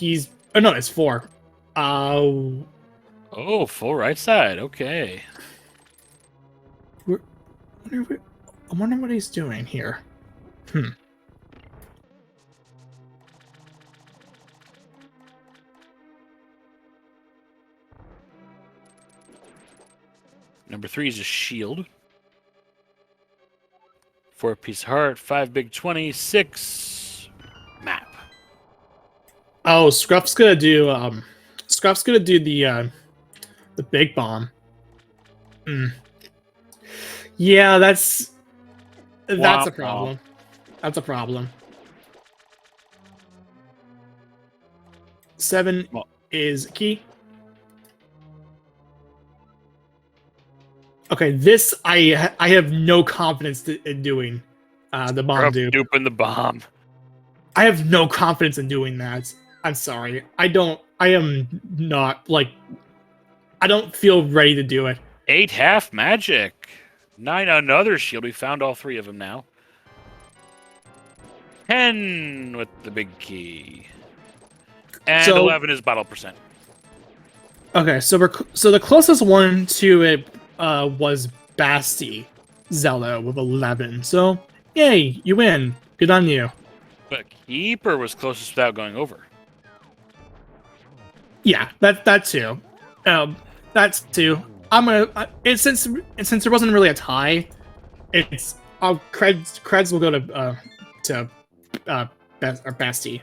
It's 4. Oh, full right side. Okay. I wonder what he's doing here. Number 3 is a shield. 4 piece heart, 5 big 20, 6 map. Oh, Scruff's gonna do the big bomb. Yeah, that's a problem. That's a problem. 7 is key. Okay, this I have no confidence in doing the bomb dupe. Duping the bomb. I have no confidence in doing that. I'm sorry. I am not like. I don't feel ready to do it. 8 half magic. 9 another shield. We found all 3 of them now. 10 with the big key. And 11 is bottle percent. Okay, so the closest one to it was Basti Zello with 11. So, yay, you win. Good on you. But Keeper was closest without going over. Yeah, that too. That's too. Since there wasn't really a tie, it's creds will go to Basti.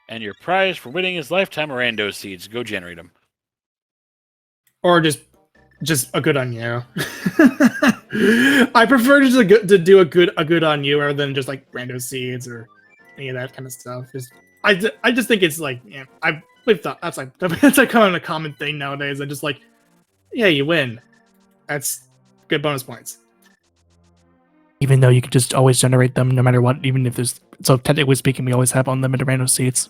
And your prize for winning is lifetime rando seeds. Go generate them. Or just a good on you. I prefer to do a good on you rather than just like rando seeds or any of that kind of stuff. I just think it's like, yeah, we've thought that's a kind of a common thing nowadays. I just like, yeah, you win. That's good bonus points. Even though you can just always generate them no matter what, even if there's... So technically speaking, we always have unlimited random seats.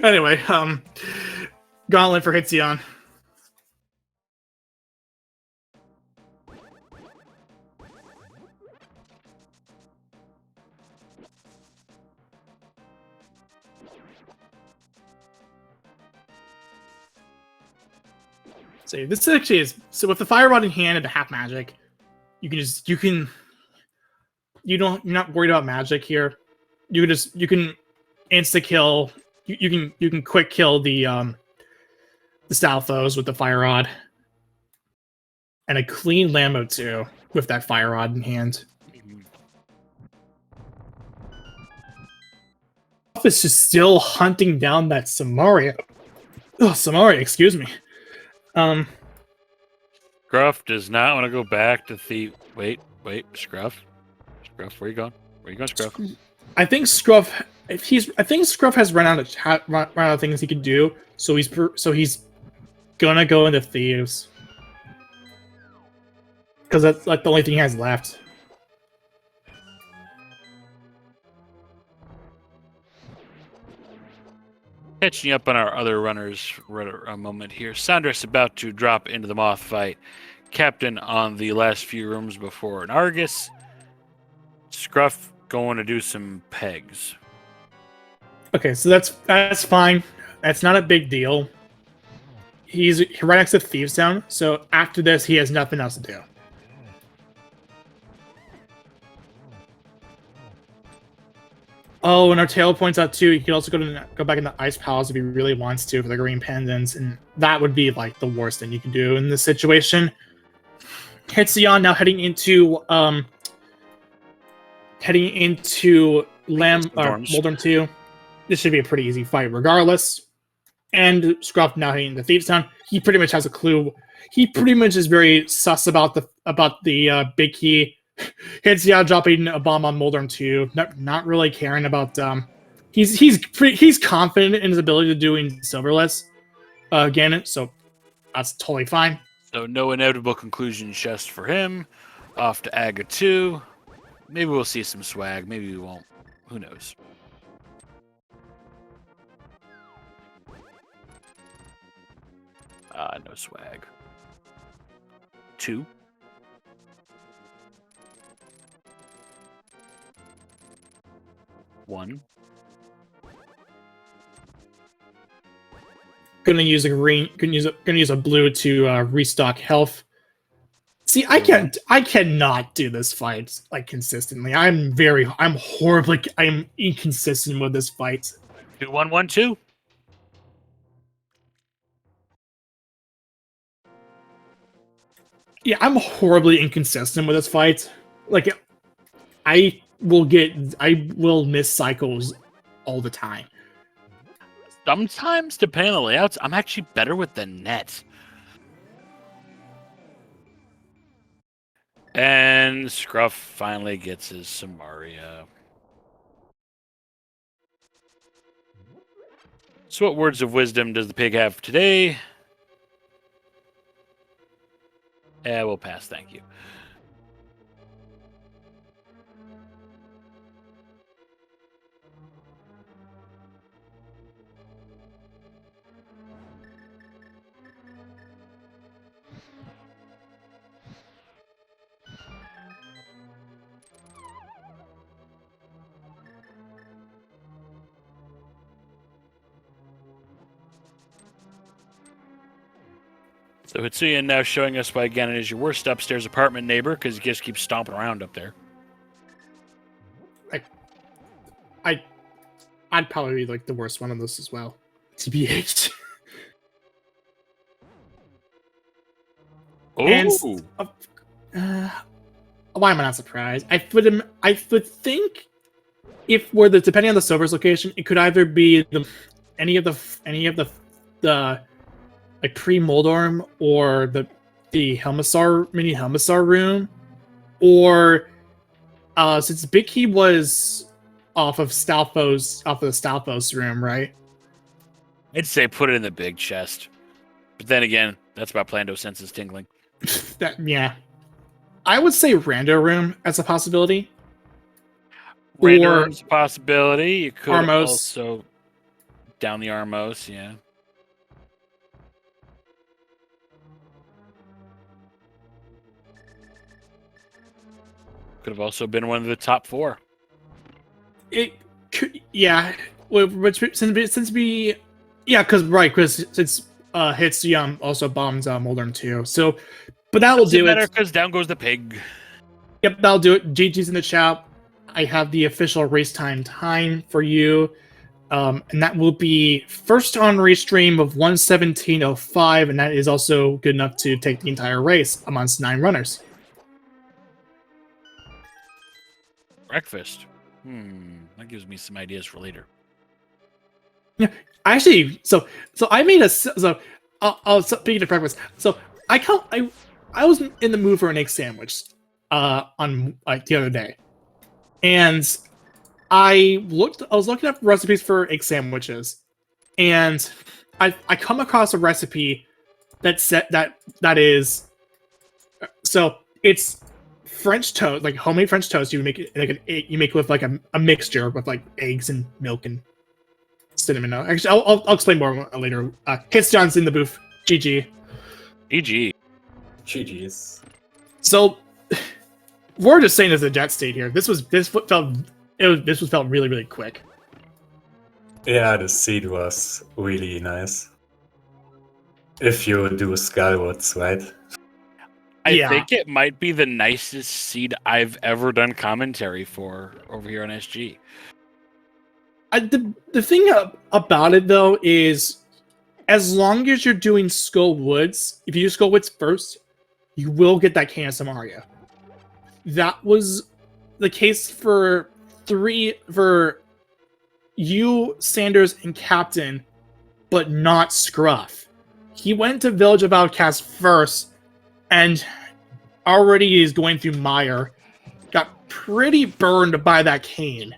Anyway, Gauntlet for Hitzion. So this actually is so with the fire rod in hand and the half magic, you're not worried about magic here. You can insta kill. You can quick kill the Stalfos with the fire rod, and a clean Lambo too with that fire rod in hand. Is just still hunting down that Samaria. Oh, Samaria, excuse me. Scruff does not want to go back to the... Wait, Scruff. Scruff, where you going? Where you going, Scruff? I think Scruff has run out of things he could do, so he's gonna go into Thieves. Because that's like the only thing he has left. Catching up on our other runners for a moment here. Sandra's about to drop into the moth fight. Captain on the last few rooms before an Argus. Scruff going to do some pegs. Okay, so that's fine. That's not a big deal. He's right next to Thieves Town, so after this, he has nothing else to do. Oh, and Arteo points out too, he could also go back in the Ice Palace if he really wants to for the green pendants, and that would be like the worst thing you can do in this situation. Hitzion now heading into Moldorm 2. This should be a pretty easy fight regardless. And Scruff now heading to Thieves Town. He pretty much has a clue. He pretty much is very sus about the big key. Hitzion dropping a bomb on Moldorm 2. Not really caring about he's confident in his ability to doing Silverless again, so that's totally fine. So no inevitable conclusion just for him. Off to Aga 2. Maybe we'll see some swag. Maybe we won't. Who knows? No swag. 2. One. Gonna use a green. Gonna use a blue to restock health. See, I cannot do this fight like consistently. I'm inconsistent with this fight. 2-1-1-2. Yeah, I'm horribly inconsistent with this fight. Like, I will miss cycles all the time. Sometimes, depending on the layouts, I'm actually better with the net. And Scruff finally gets his Samaria. So what words of wisdom does the pig have today? We'll pass, thank you. So Hitsuya now showing us why Ganon is your worst upstairs apartment neighbor, because he just keeps stomping around up there. I'd probably be like the worst one of those as well. TBH. Oh, Why am I not surprised? I would think if we're depending on the server's location, it could either be any of the like pre-Moldorm or the mini Helmassar room, or since Big Key was off of the Stalfos room, right? I'd say put it in the big chest. But then again, that's about Plando senses tingling. Yeah. I would say Rando room as a possibility. Rando Or room's a possibility. You could Armos. also down the Armos, yeah. Could have also been one of the top 4. It could, yeah. Which since we, yeah, because since Hitsuya also bombs Moldorm too. So, but that will do it. Because down goes the pig. Yep, that'll do it. GG's in the chat. I have the official race time for you, and that will be first on race stream of 1:17:05, and that is also good enough to take the entire race amongst 9 runners. Breakfast. That gives me some ideas for later. Yeah, actually, so I made speaking of breakfast, so I was in the mood for an egg sandwich on the other day, and I was looking up recipes for egg sandwiches, and I come across a recipe that is so it's French toast, like homemade French toast. You make it like you make it with like a mixture with like eggs and milk and cinnamon. Actually, I'll explain more later. Hits John's in the booth. GG. GG's. So we're just saying as a jet state here. This felt really, really quick. Yeah, the seed was really nice. If you do Skywards, right? I think it might be the nicest seed I've ever done commentary for over here on SG. The thing about it though is, as long as you're doing Skull Woods, if you do Skull Woods first, you will get that can of Samaria. That was the case for you, Sanders, and Captain, but not Scruff. He went to Village of Outcasts first, and already is going through Mire. Got pretty burned by that cane.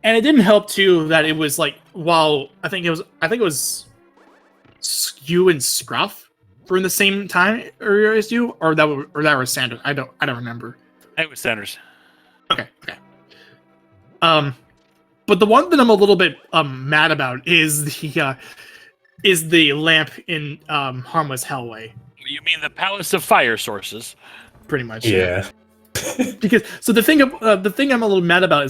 And it didn't help too that it was like, while I think it was you and Scruff were in the same time area as you, or that was Sanders. I don't remember. It was Sanders. Okay. But the one that I'm a little bit mad about is the lamp in Harmless Hellway. You mean the Palace of Fire Sources? Pretty much. Yeah. Because the thing I'm a little mad about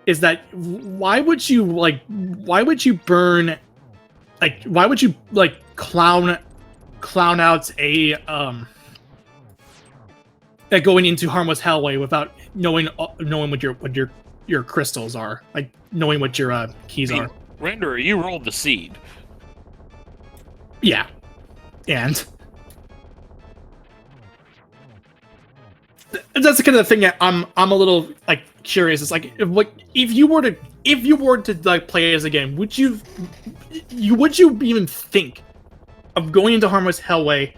is that why would you burn, like, why would you like clown clown out going into Harmless Hellway without knowing what your crystals are, like knowing what your keys are. Renderer, you rolled the seed. Yeah, and that's the kind of thing that I'm a little like curious. It's like if you were to like play as a game, would you even think of going into Harmless Hellway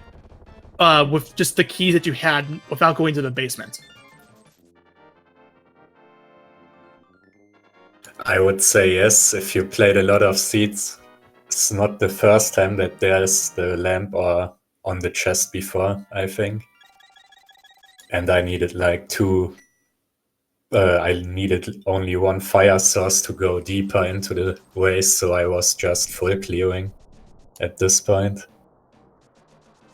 with just the keys that you had without going to the basement? I would say yes, if you played a lot of seeds. It's not the first time that there's the lamp or on the chest before, I think. And I needed like I needed only one fire source to go deeper into the waste, so I was just full clearing at this point.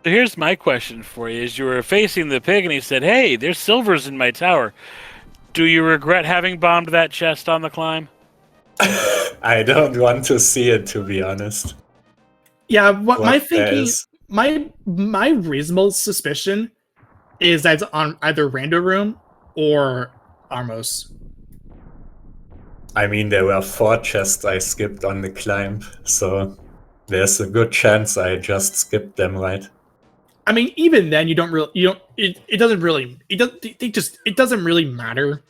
So here's my question for you. As you were facing the pig and he said, "Hey, there's silvers in my tower. Do you regret having bombed that chest on the climb?" I don't want to see it, to be honest. Yeah, my thinking, is. my reasonable suspicion is that it's on either Rando Room or Armos. I mean, there were 4 chests I skipped on the climb, so there's a good chance I just skipped them, right? I mean, even then, it doesn't really matter.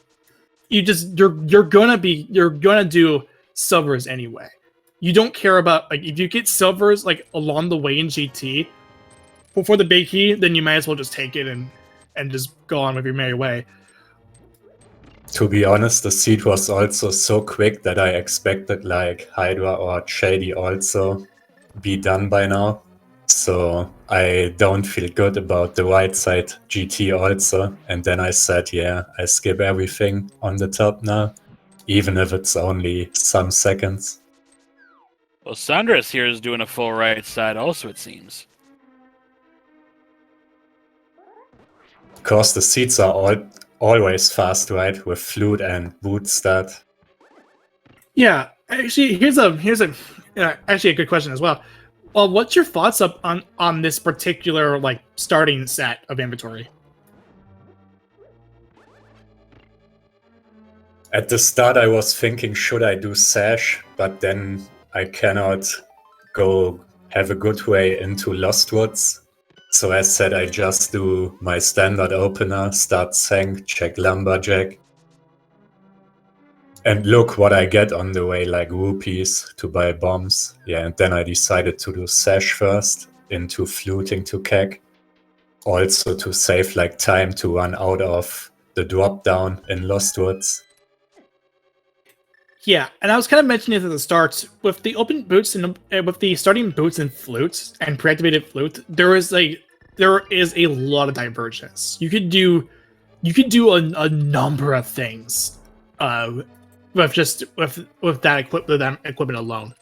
You're gonna do silvers anyway. You don't care about, like, if you get silvers like along the way in GT before the big key, then you might as well just take it and just go on with your merry way. To be honest, the seed was also so quick that I expected like Hydra or Shady also be done by now. So I don't feel good about the right side GT also. And then I said, yeah, I skip everything on the top now, even if it's only some seconds. Well, Sandra's here is doing a full right side also, it seems. Of course, the seeds are always fast, right? With Flute and Boot start. Yeah, actually, here's actually a good question as well. Well, what's your thoughts on this particular like starting set of inventory? At the start, I was thinking, should I do Sash? But then I cannot go have a good way into Lost Woods. So I said I just do my standard opener, start Sank, check Lumberjack. And look what I get on the way, like rupees to buy bombs. Yeah, and then I decided to do Sash first, into Fluting to Keg. Also to save like time to run out of the drop down in Lost Woods. Yeah, and I was kind of mentioning it at the start with the open boots and with the starting boots and flutes and pre-activated flute. There is a lot of divergence. You could do a number of things with that equipment alone.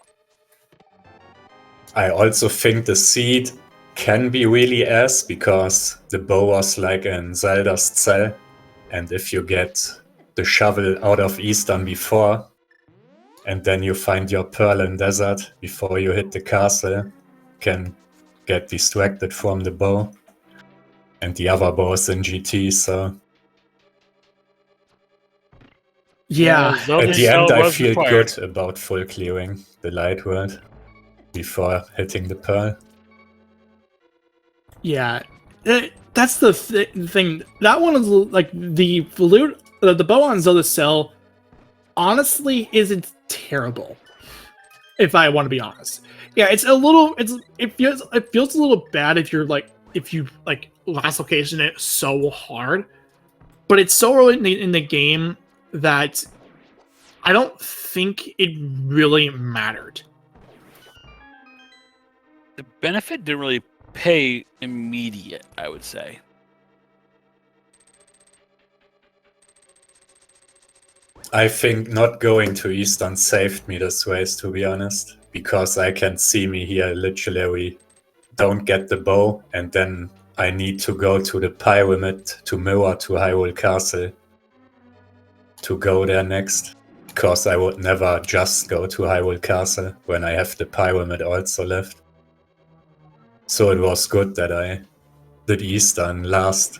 I also think the seed can be really ass because the bow was like in Zelda's cell, and if you get the shovel out of Eastern before, and then you find your pearl in desert before you hit the castle, can get distracted from the bow. And the other bow is in GT, so... Yeah. At the end, I feel good about full clearing the light world before hitting the pearl. Yeah, that's the thing. That one is like the flute, the bow on Zelda Cell. Honestly, isn't terrible. If I want to be honest, yeah, it feels a little bad if you last location it so hard, but it's so early in the game that I don't think it really mattered. The benefit didn't really pay immediate, I would say. I think not going to Eastern saved me this race, to be honest, because I can see me here literally don't get the bow, and then I need to go to the pyramid to mirror to Hyrule Castle to go there next, because I would never just go to Hyrule Castle when I have the pyramid also left. So it was good that I did Eastern last,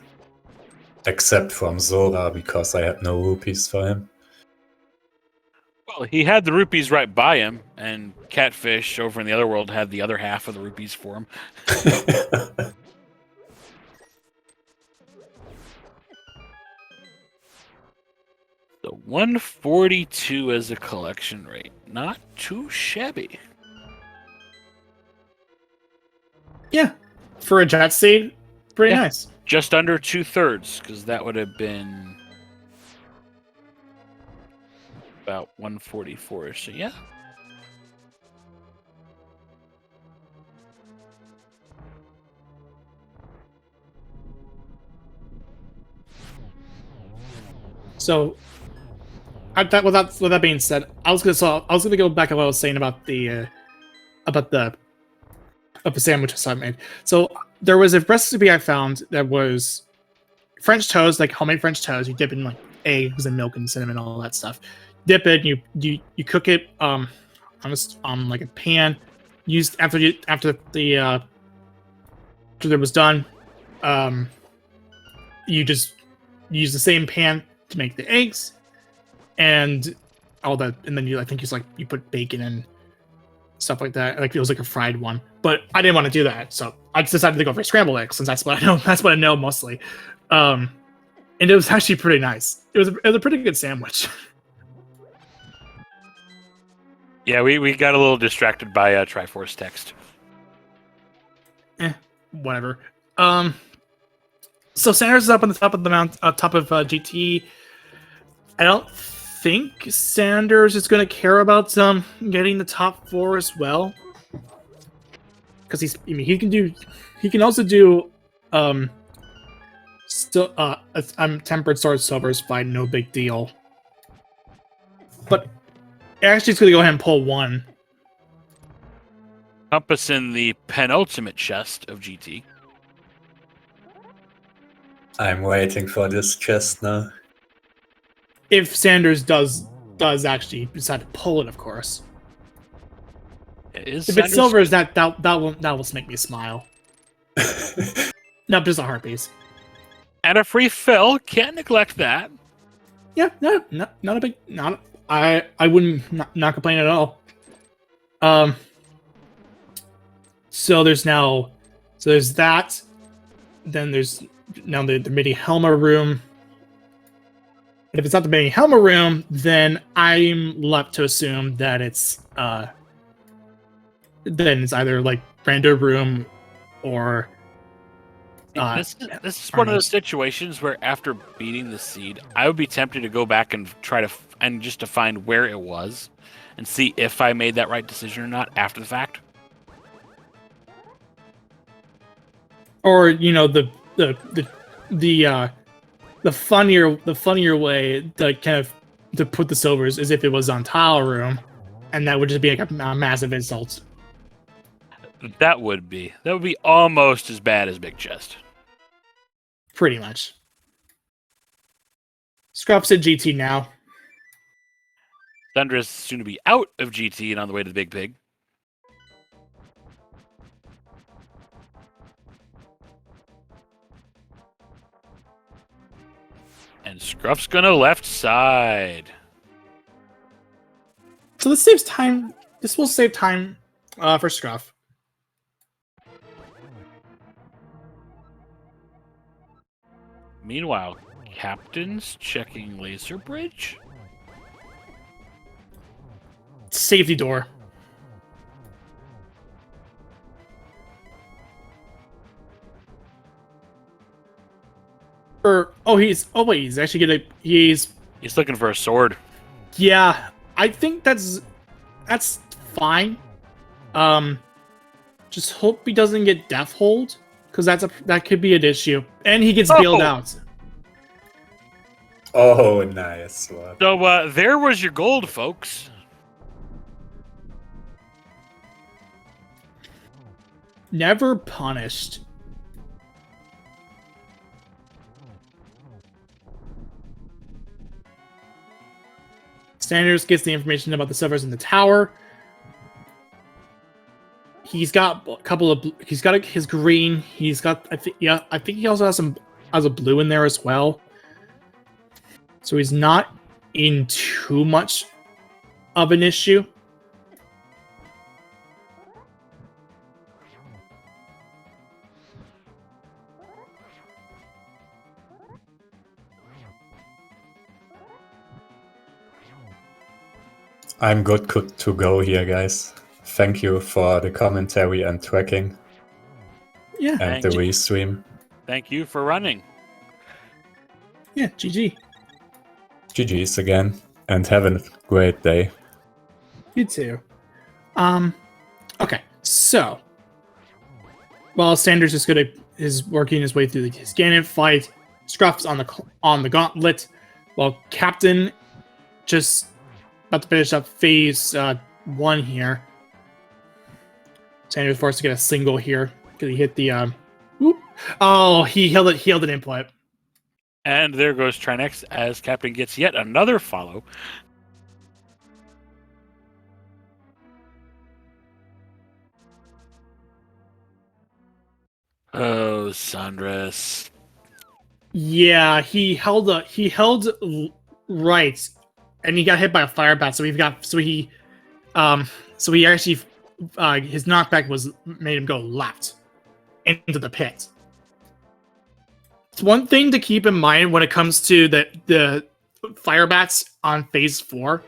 except from Zora, because I had no rupees for him. Well, he had the rupees right by him, and Catfish over in the other world had the other half of the rupees for him. So 142 as a collection rate. Not too shabby. Yeah, for a jet seed, pretty Yeah. nice. Just under 2/3, because that would have been about 144-ish. So yeah. So, with that being said, I was gonna go back to what I was saying about the sandwiches I made. So there was a recipe I found that was French toast, like homemade French toast. You dip in like eggs and milk and cinnamon and all that stuff. Dip it. You cook it on like a pan. Used after it was done. You just use the same pan to make the eggs and all that, and then I think you put bacon and stuff like that. Like it was like a fried one, but I didn't want to do that, so I just decided to go for scrambled eggs since that's what I know. That's what I know mostly, and it was actually pretty nice. It was a pretty good sandwich. Yeah, we got a little distracted by Triforce text. Whatever. So Sanders is up on the top of the mount, top of GT. I don't think Sanders is going to care about getting the top 4 as well, because he can also do still I'm tempered sword silver is fine, no big deal. But actually, it's going to go ahead and pull 1. Compass in the penultimate chest of GT. I'm waiting for this chest now. If Sanders does actually decide to pull it, of course. If it's silver, that will make me smile. No, just a heartbeat. And a free fill, can't neglect that. Yeah, no, not a big, I wouldn't not complain at all. So there's that. Then there's now the mini Helma room. And if it's not the mini Helma room, then I'm left to assume that it's either like Brando room or this is one of those situations where after beating the seed, I would be tempted to go back and try to just to find where it was and see if I made that right decision or not after the fact. Or the funnier way to kind of to put the silvers is if it was on tile room, and that would just be like a massive insult. That would be almost as bad as Big Chest. Pretty much. Scruff's at GT now. Thunder is soon to be out of GT and on the way to the Big Pig. And Scruff's gonna left side. So this saves time. This will save time for Scruff. Meanwhile, Captain's checking Laser Bridge. Safety door. He's looking for a sword. Yeah, I think that's fine. Just hope he doesn't get death hold, because that could be an issue. And he gets bailed out. Oh, nice one. So there was your gold, folks. Never punished. Sanders gets the information about the silvers in the tower. he's got a couple of. He's got his green. He's got. I think he also has a blue in there as well. So he's not in too much of an issue. I'm good to go here, guys. Thank you for the commentary and tracking. Yeah. And the restream. Thank you for running. Yeah, GG. GG's again, and have a great day. You too. Okay, so while Sanders is working his way through his Ganon fight, Scruff's on the gauntlet, while Captain just about to finish up phase 1 here. Sanders forced to get a single here because he hit the whoop. Oh, he held an input. And there goes Trinex as Captain gets yet another follow. Oh, Sandres. Yeah, he held right, and he got hit by a fire bat. So he actually his knockback made him go left into the pit. It's one thing to keep in mind when it comes to the fire bats on phase 4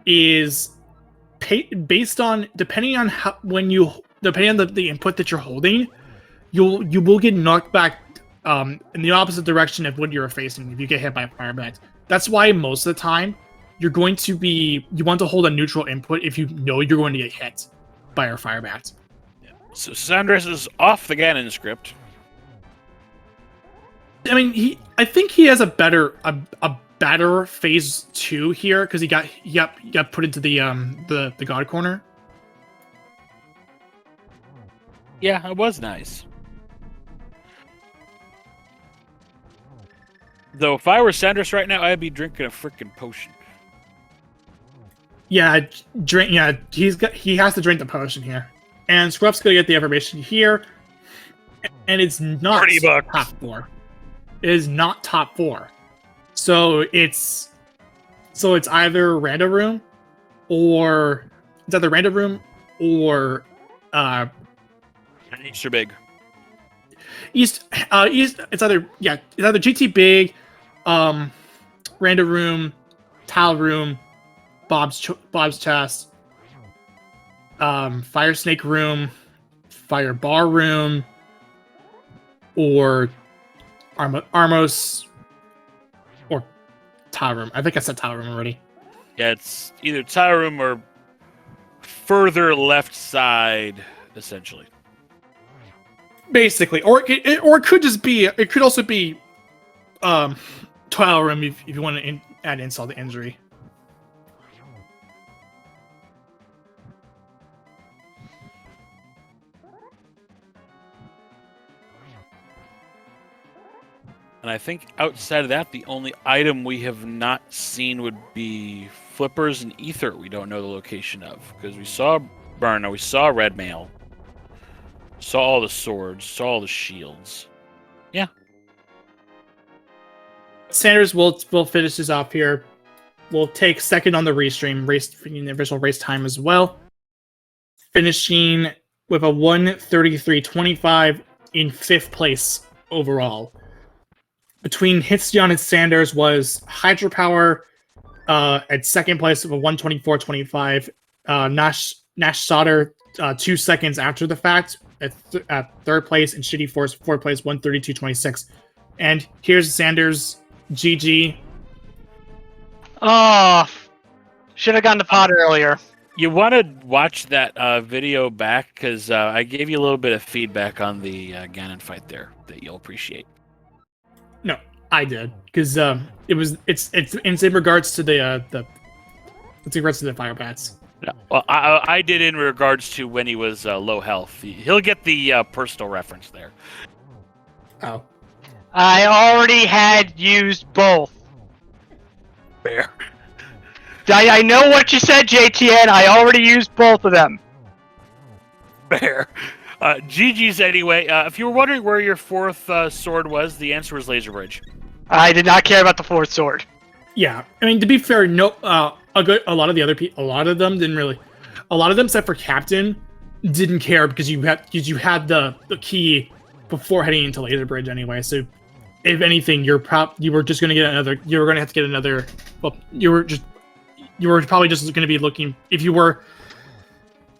is based on depending on the input that you're holding, you will get knocked back in the opposite direction of what you're facing if you get hit by a fire bat. That's why most of the time you want to hold a neutral input if you know you're going to get hit by a fire bat. So Sandres is off the Ganon script. I mean, I think he has a better phase 2 here because he got put into the God corner. Yeah, it was nice. Though if I were Sanders right now, I'd be drinking a freaking potion. Yeah, drink. Yeah, he has to drink the potion here, and Scruff's gonna get the information here, and it's not top 4. It is not top 4, so it's either random room or Easter big. East. It's either GT big, random room, tile room, Bob's chest, fire snake room, fire bar room, or Armos, or tile room. I think I said tile room already. Yeah, it's either tile room or further left side, essentially. Basically, or it could just be. It could also be, tile room if you want to add insult to injury. And I think outside of that, the only item we have not seen would be flippers and ether. We don't know the location of because we saw Burna, we saw Red Mail, saw all the swords, saw all the shields. Yeah. Sanders will finish this off here. We'll take second on the restream, the official race time as well. Finishing with a 1:33.25 in 5th place overall. Between Hitstyon and Sanders was Hydropower at 2nd place with a 1:24.25. Nash Sauter 2 seconds after the fact at 3rd place, and Shitty Force 4th place, 1:32.26. And here's Sanders. GG. Oh, should have gone to pot earlier. You want to watch that video back because I gave you a little bit of feedback on the Ganon fight there that you'll appreciate. No, I did because it's in regards to the fire bats. No, well, I did in regards to when he was low health. He'll get the personal reference there. Oh, I already had used both. Fair. I know what you said, JTN. I already used both of them. Fair. GG's anyway. If you were wondering where your fourth sword was, the answer was Laser Bridge. I did not care about the fourth sword. Yeah, I mean, to be fair, no, a lot of the other people, a lot of them didn't really, a lot of them except for Captain didn't care because you had the key before heading into Laser Bridge anyway. So if anything, you were just gonna get another. You were gonna have to get another. Well, you were probably just gonna be looking. If you were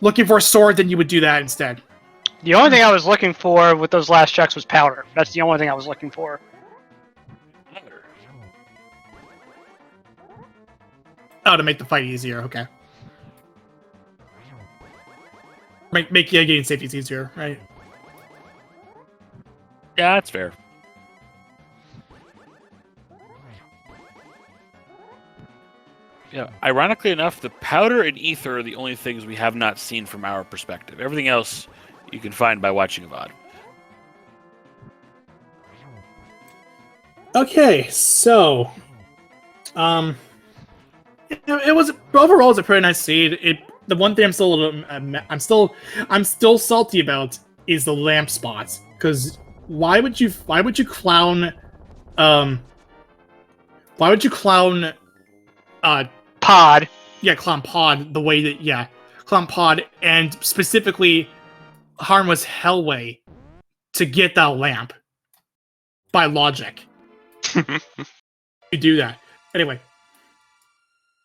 looking for a sword, then you would do that instead. The only thing I was looking for with those last checks was powder. That's the only thing I was looking for. Oh, to make the fight easier. Okay. Make getting safeties easier, right? Yeah, that's fair. Yeah, ironically enough, the powder and ether are the only things we have not seen from our perspective. Everything else you can find by watching a VOD. Okay, so, it was overall it's a pretty nice seed. The one thing I'm still a little, I'm still salty about is the lamp spots, because why would you clown Pod. Yeah, clown Pod the way that clown Pod, and specifically harmless Hellway to get that lamp by logic. You do that anyway.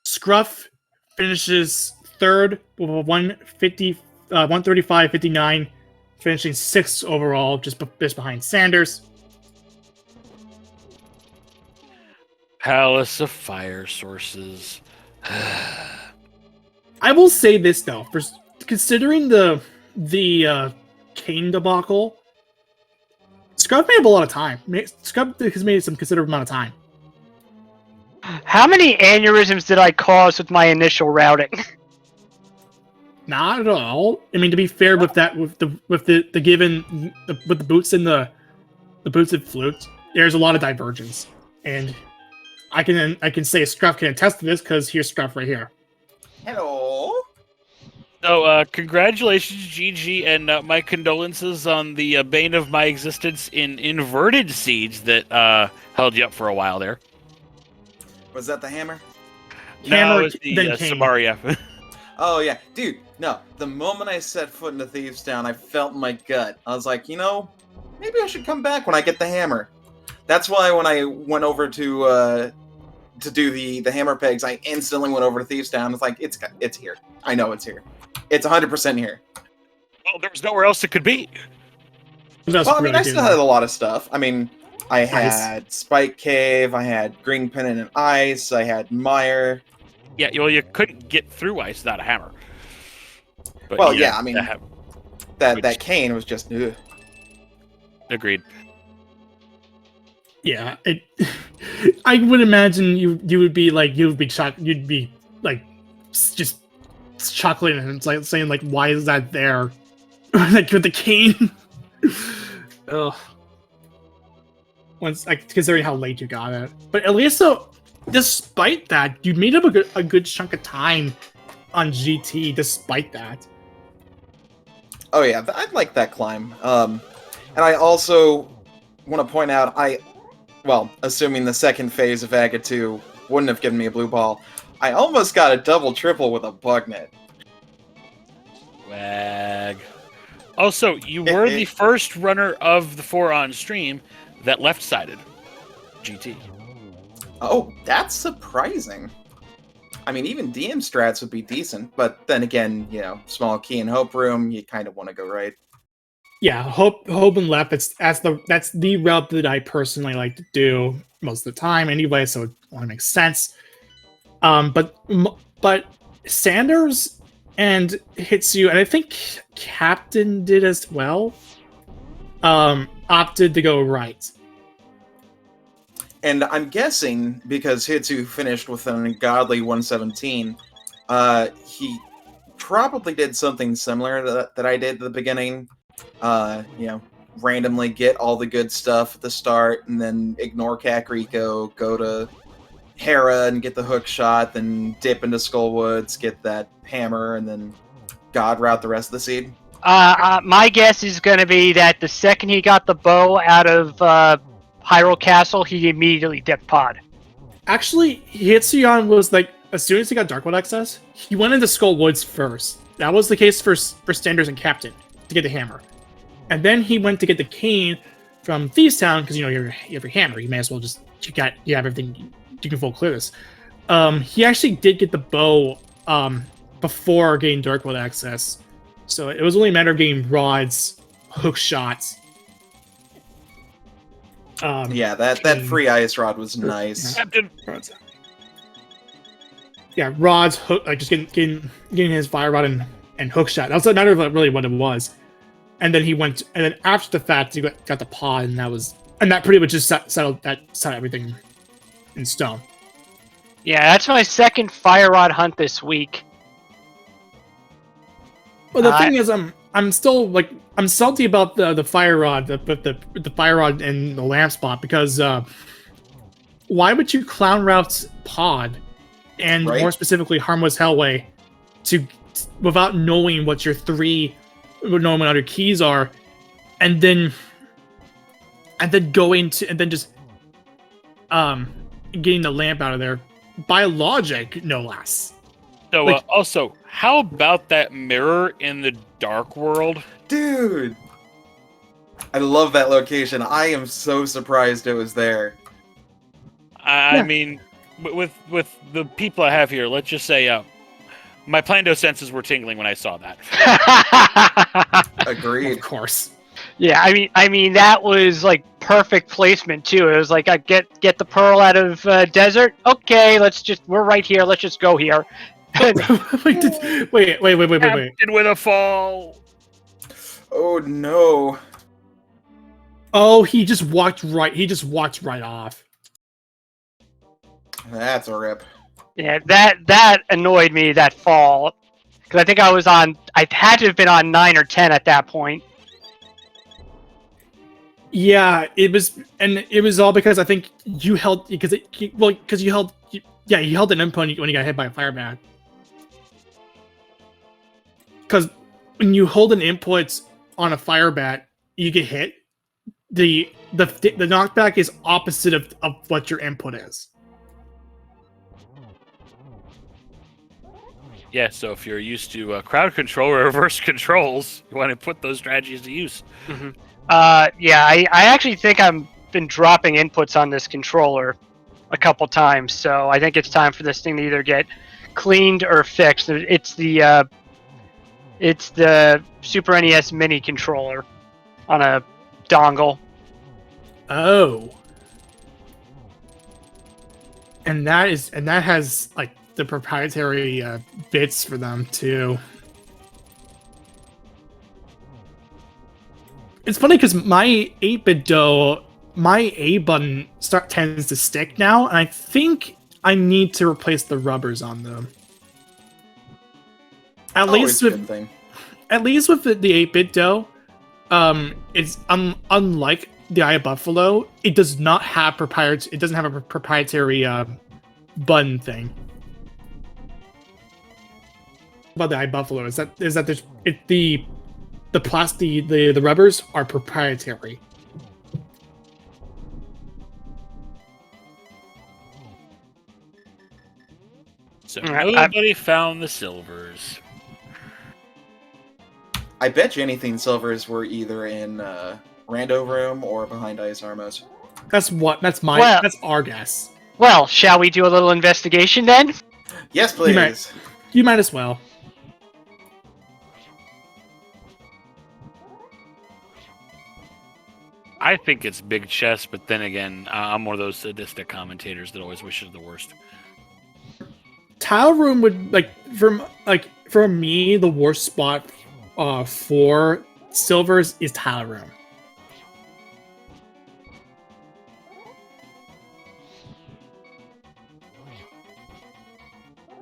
Scruff finishes third with a 135.59, finishing sixth overall, just behind Sanders. Palace of Fire Sources. I will say this though, considering the Kane debacle, Scruff made up a lot of time. Scruff has made some considerable amount of time. How many aneurysms did I cause with my initial routing? Not at all. I mean, to be fair, with the boots and the boots and Flute, there's a lot of divergence, and I can say Scruff can attest to this because here's Scruff right here. Hello. So, congratulations, GG, and my condolences on the bane of my existence in inverted seeds that held you up for a while there. Was that the hammer? No, it was the then Kane. Samaria. Oh yeah, dude. No, the moment I set foot into Thieves Town, I felt in my gut. I was like, maybe I should come back when I get the hammer. That's why when I went over to do the hammer pegs, I instantly went over to Thieves Town. It's like it's here. I know it's here. It's 100% here. Well, there was nowhere else it could be. That's Well, I mean, really I still good. had a lot of stuff. I mean, I had Spike Cave, I had Green Pennant and Ice, I had Mire. Yeah, well, you couldn't get through ice without a hammer. But Well, yeah, I mean, which- that cane was just. Ugh. Agreed. Yeah, I would imagine you'd be just chuckling and it's like saying like, why is that there? Like with the cane. Ugh. Once considering how late you got it, but at least despite that, you made up a good chunk of time on GT. Despite that. Oh yeah, I like that climb. And I also want to point out, assuming the second phase of Aga 2 wouldn't have given me a blue ball, I almost got a double triple with a bug net. Wag. Also, you were the first runner of the 4 on stream that left-sided GT. Oh, that's surprising. I mean, even DM strats would be decent, but then again, small key and hope room, you kind of want to go right. Yeah, hope and left. That's the route that I personally like to do most of the time, anyway. So it only makes sense. But Sanders and Hitsu, and I think Captain did as well. Opted to go right. And I'm guessing because Hitsu finished with an ungodly 117, he probably did something similar that I did at the beginning. Randomly get all the good stuff at the start, and then ignore Kakariko, go to Hera and get the hook shot, then dip into Skullwoods, get that hammer, and then God route the rest of the seed. My guess is going to be that the second he got the bow out of Hyrule Castle, he immediately dipped pod. Actually, Hitsuyan was like, as soon as he got Darkwood access, he went into Skull Woods first. That was the case for Standards and Captain to get the hammer, and then he went to get the cane from Thieves Town because you have your hammer. You may as well just you have everything. You can full clear this. He actually did get the bow before getting Darkwood access, so it was only a matter of getting rods, hook shots. Yeah, that free ice rod was nice. Captain. Yeah, rods, hook, like just getting his fire rod and hook shot. That was a matter of really what it was. And then and then after the fact, he got the pod, and that pretty much just settled everything in stone. Yeah, that's my second fire rod hunt this week. Well, the thing is, I'm still like I'm salty about the fire rod, the fire rod and the lamp spot because why would you clown route pod and Right? more specifically Harmless Hellway without knowing what your knowing what other keys are, and then just getting the lamp out of there by logic, no less. So Like- also, how about that mirror in the Dark World? Dude! I love that location. I am so surprised it was there. I Yeah. mean, with the people I have here, let's just say my Plando senses were tingling when I saw that. Agreed. Of course. Yeah, I mean that was like perfect placement too. It was like I get the pearl out of desert. Okay, we're right here. Let's just go here. wait. Captain with a fall. Oh no. Oh, he just walked right off. That's a rip. Yeah, that annoyed me, that fall, because I think I had to have been on 9 or 10 at that point. Yeah, it was all because I think you held you held an input when you got hit by a fire bat. Because when you hold an input on a fire bat, you get hit. The knockback is opposite of what your input is. Yeah, so if you're used to crowd control or reverse controls, you want to put those strategies to use. Yeah, I actually think I've been dropping inputs on this controller a couple times, so I think it's time for this thing to either get cleaned or fixed. It's the Super NES Mini controller on a dongle. Oh. And that has like the proprietary bits for them too. It's funny because my 8-bit dough, my A button tends to stick now, and I think I need to replace the rubbers on them. At Always least a good thing. with the 8-bit dough, it's unlike the Eye of Buffalo. It does not have proprietary. It doesn't have a proprietary button thing. About the Eye of Buffalo is that there's the rubbers are proprietary. So Alright, nobody found the silvers. I bet you anything silvers were either in Rando Room or behind Ice Armos. That's our guess. Well, shall we do a little investigation then? Yes, please. You might as well. I think it's big chess, but then again, I'm one of those sadistic commentators that always wishes the worst. Tile room would for me the worst spot for silvers is tile room.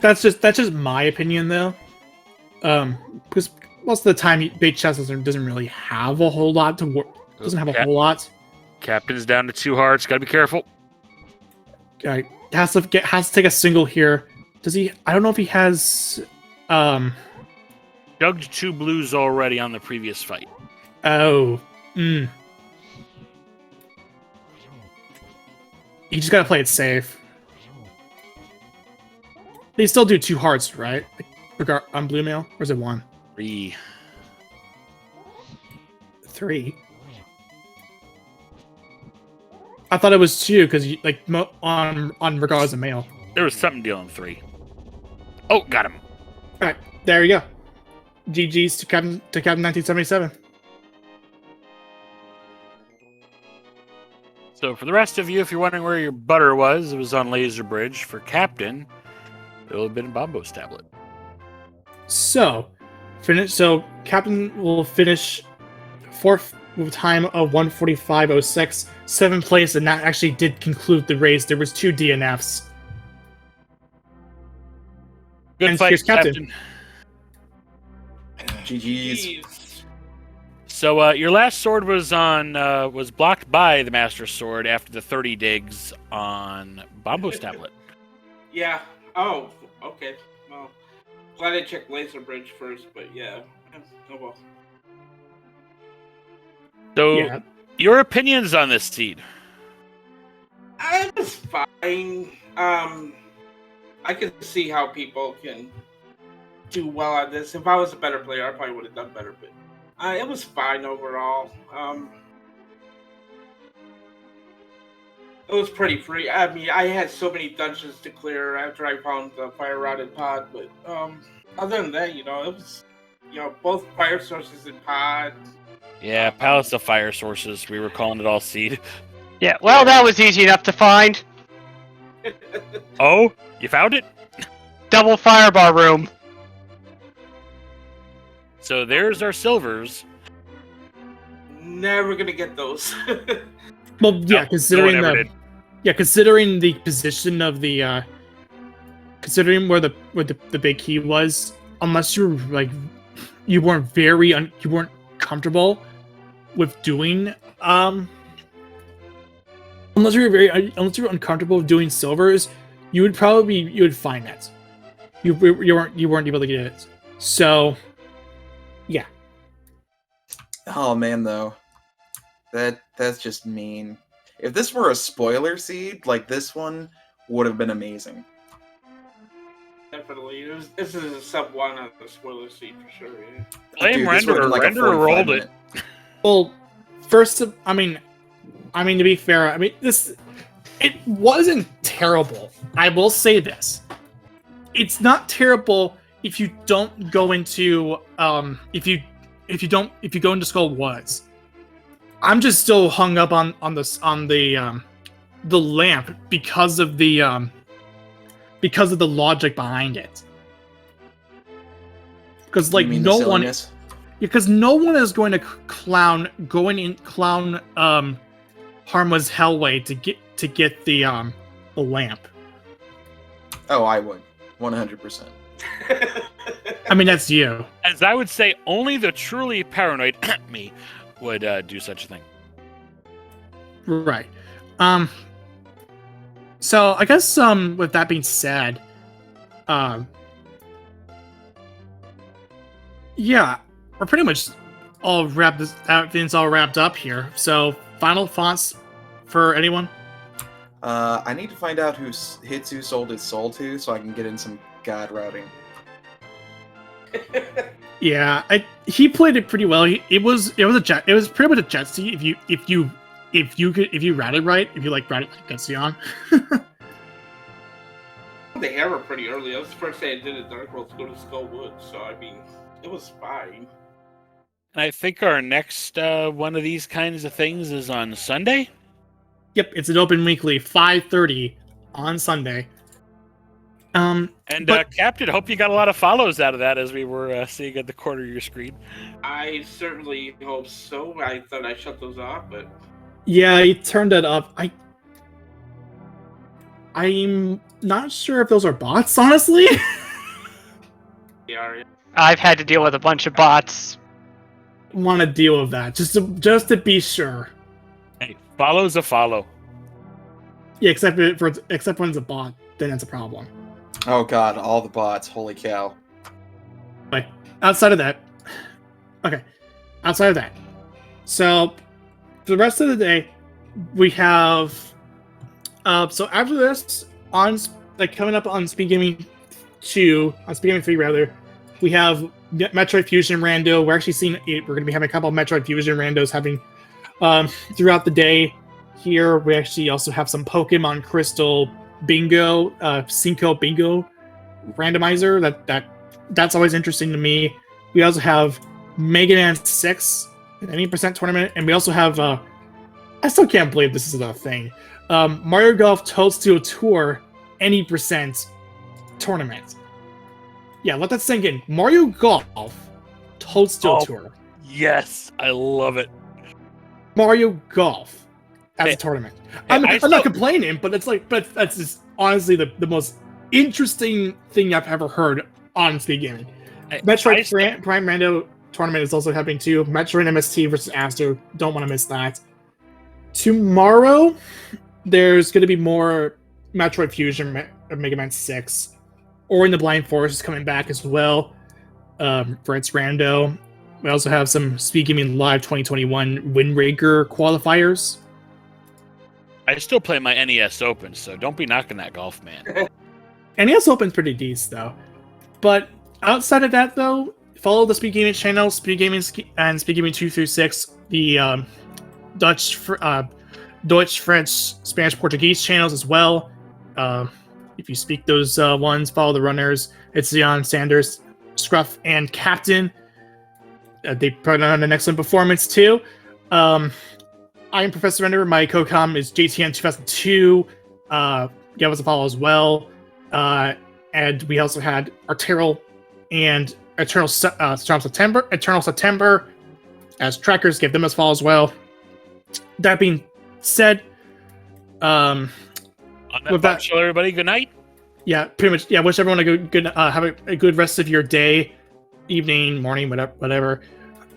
That's just my opinion though. Because most of the time bait chess doesn't really have a whole lot to work. Doesn't have a whole lot. Captain's down to 2 hearts. Gotta be careful. Has to take a single here. Does he? I don't know if he has. Jugged 2 blues already on the previous fight. Oh. You just gotta play it safe. They still do 2 hearts, right? On blue mail? Or is it 1? 3. 3? I thought it was 2, because like on regardless of mail. There was something dealing 3. Oh, got him. Alright, there you go. GG's to Captain 1977. So for the rest of you, if you're wondering where your butter was, it was on Laser Bridge. For Captain, it will have been Bombo's tablet. So Captain will finish 4th with time of 1:45.06, 7th place, and that actually did conclude the race. There was 2 DNFs. Good And fight, here's Captain. GG's. So your last sword was was blocked by the Master Sword after the 30 digs on Bombo's tablet. Yeah. Oh, okay. Well, glad I checked Laser Bridge first, but yeah. Oh well. So Yeah. your opinions on this seed? I was fine. I can see how people can do well on this. If I was a better player, I probably would have done better, but it was fine overall. It was pretty free. I mean, I had so many dungeons to clear after I found the fire-rotted pod, but other than that, it was, both fire sources and pod. Yeah, Palace of Fire Sources. We were calling it all seed. Yeah, well, that was easy enough to find. Oh, you found it? Double firebar room. So there's our silvers. Never gonna get those. Well, yeah, No, considering no one ever the did. considering the position of the considering where the big key was, unless you were like you weren't you weren't comfortable with doing unless you were uncomfortable with doing silvers, you would find that you weren't able to get it. So yeah. Oh man, though, that's just mean. If this were a spoiler seed, like this one would have been amazing. Definitely. This is a sub 1 on the spoiler seed for sure. Yeah. Blame Dude, this would've Renderer. been like a Renderer 45 rolled minute. it. Well, first, I mean, to be fair, it wasn't terrible. I will say this: it's not terrible if you don't go into if you go into Skull Woods. I'm just still hung up on the lamp because of the logic behind it. Because like You mean no the one. silliness? Because no one is going to clown Harma's Hellway to get the lamp. Oh, I would, 100%. I mean, that's you. As I would say, only the truly paranoid me would do such a thing. Right. So I guess with that being said, yeah, we're pretty much all everything's all wrapped up here. So final thoughts for anyone? I need to find out who Hitsu sold his soul to, so I can get in some god routing. Yeah, he played it pretty well. It was pretty much a jet seat if you routed right, if you routed like Getsion. The hammer pretty early. That was the first day I did a Dark World to go to Skullwood, so I mean, it was fine. And I think our next one of these kinds of things is on Sunday. Yep, it's an open weekly, 5:30 on Sunday. And but- Captain, hope you got a lot of follows out of that as we were seeing at the corner of your screen. I certainly hope so. I thought I shut those off, but Yeah, he turned it up. I'm not sure if those are bots, honestly. they are. I've had to deal with a bunch of bots. Want to deal with that just to be sure. Hey, follow's a follow. Yeah, except when it's a bot, then it's a problem. Oh god, all the bots, holy cow. outside of that, so for the rest of the day, we have. So after this, coming up on Speed Gaming 2, on Speed Gaming 3 rather, we have Metroid Fusion Rando. We're actually we're going to be having a couple of Metroid Fusion Randos having throughout the day. Here we actually also have some Pokemon Crystal Bingo, Cinco Bingo Randomizer. That's always interesting to me. We also have Mega Man 6, an 80% tournament, and we also have I still can't believe this is a thing. Mario Golf Toadstool Tour 80% tournament. Yeah, let that sink in. Mario Golf Toadstool Tour. Yes, I love it. Mario Golf as a tournament. I'm not complaining, but that's just honestly the most interesting thing I've ever heard on Speed Gaming. Metroid Prime Rando tournament is also happening too. Metroid MST versus Astro. Don't want to miss that. Tomorrow, there's going to be more Metroid Fusion Mega Man 6. Or in the Blind Forest is coming back as well for its rando. We also have some Speed Gaming Live 2021 Windbreaker qualifiers. I still play my NES Open, so don't be knocking that golf, man. NES Open's pretty decent, though. But outside of that, though, follow the Speed Gaming channel, Speed Gaming and Speed Gaming 2 through 6, the Dutch, French, Spanish, Portuguese channels as well. If you speak those ones, follow the runners. It's Leon, Sanders, Scruff, and Captain. They put on an excellent performance too. I am Professor Render. My co-com is JTN2002. Give us a follow as well. And we also had Arterial and Eternal September as trackers. Give them a follow as well. That being said, On that bombshell, everybody, good night. Yeah, pretty much. Yeah, wish everyone a good have a good rest of your day, evening, morning, whatever.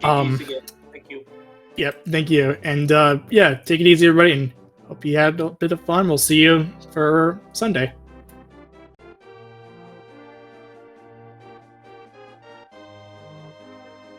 Thank you. Yep, thank you, and yeah, take it easy, everybody, and hope you had a bit of fun. We'll see you for Sunday.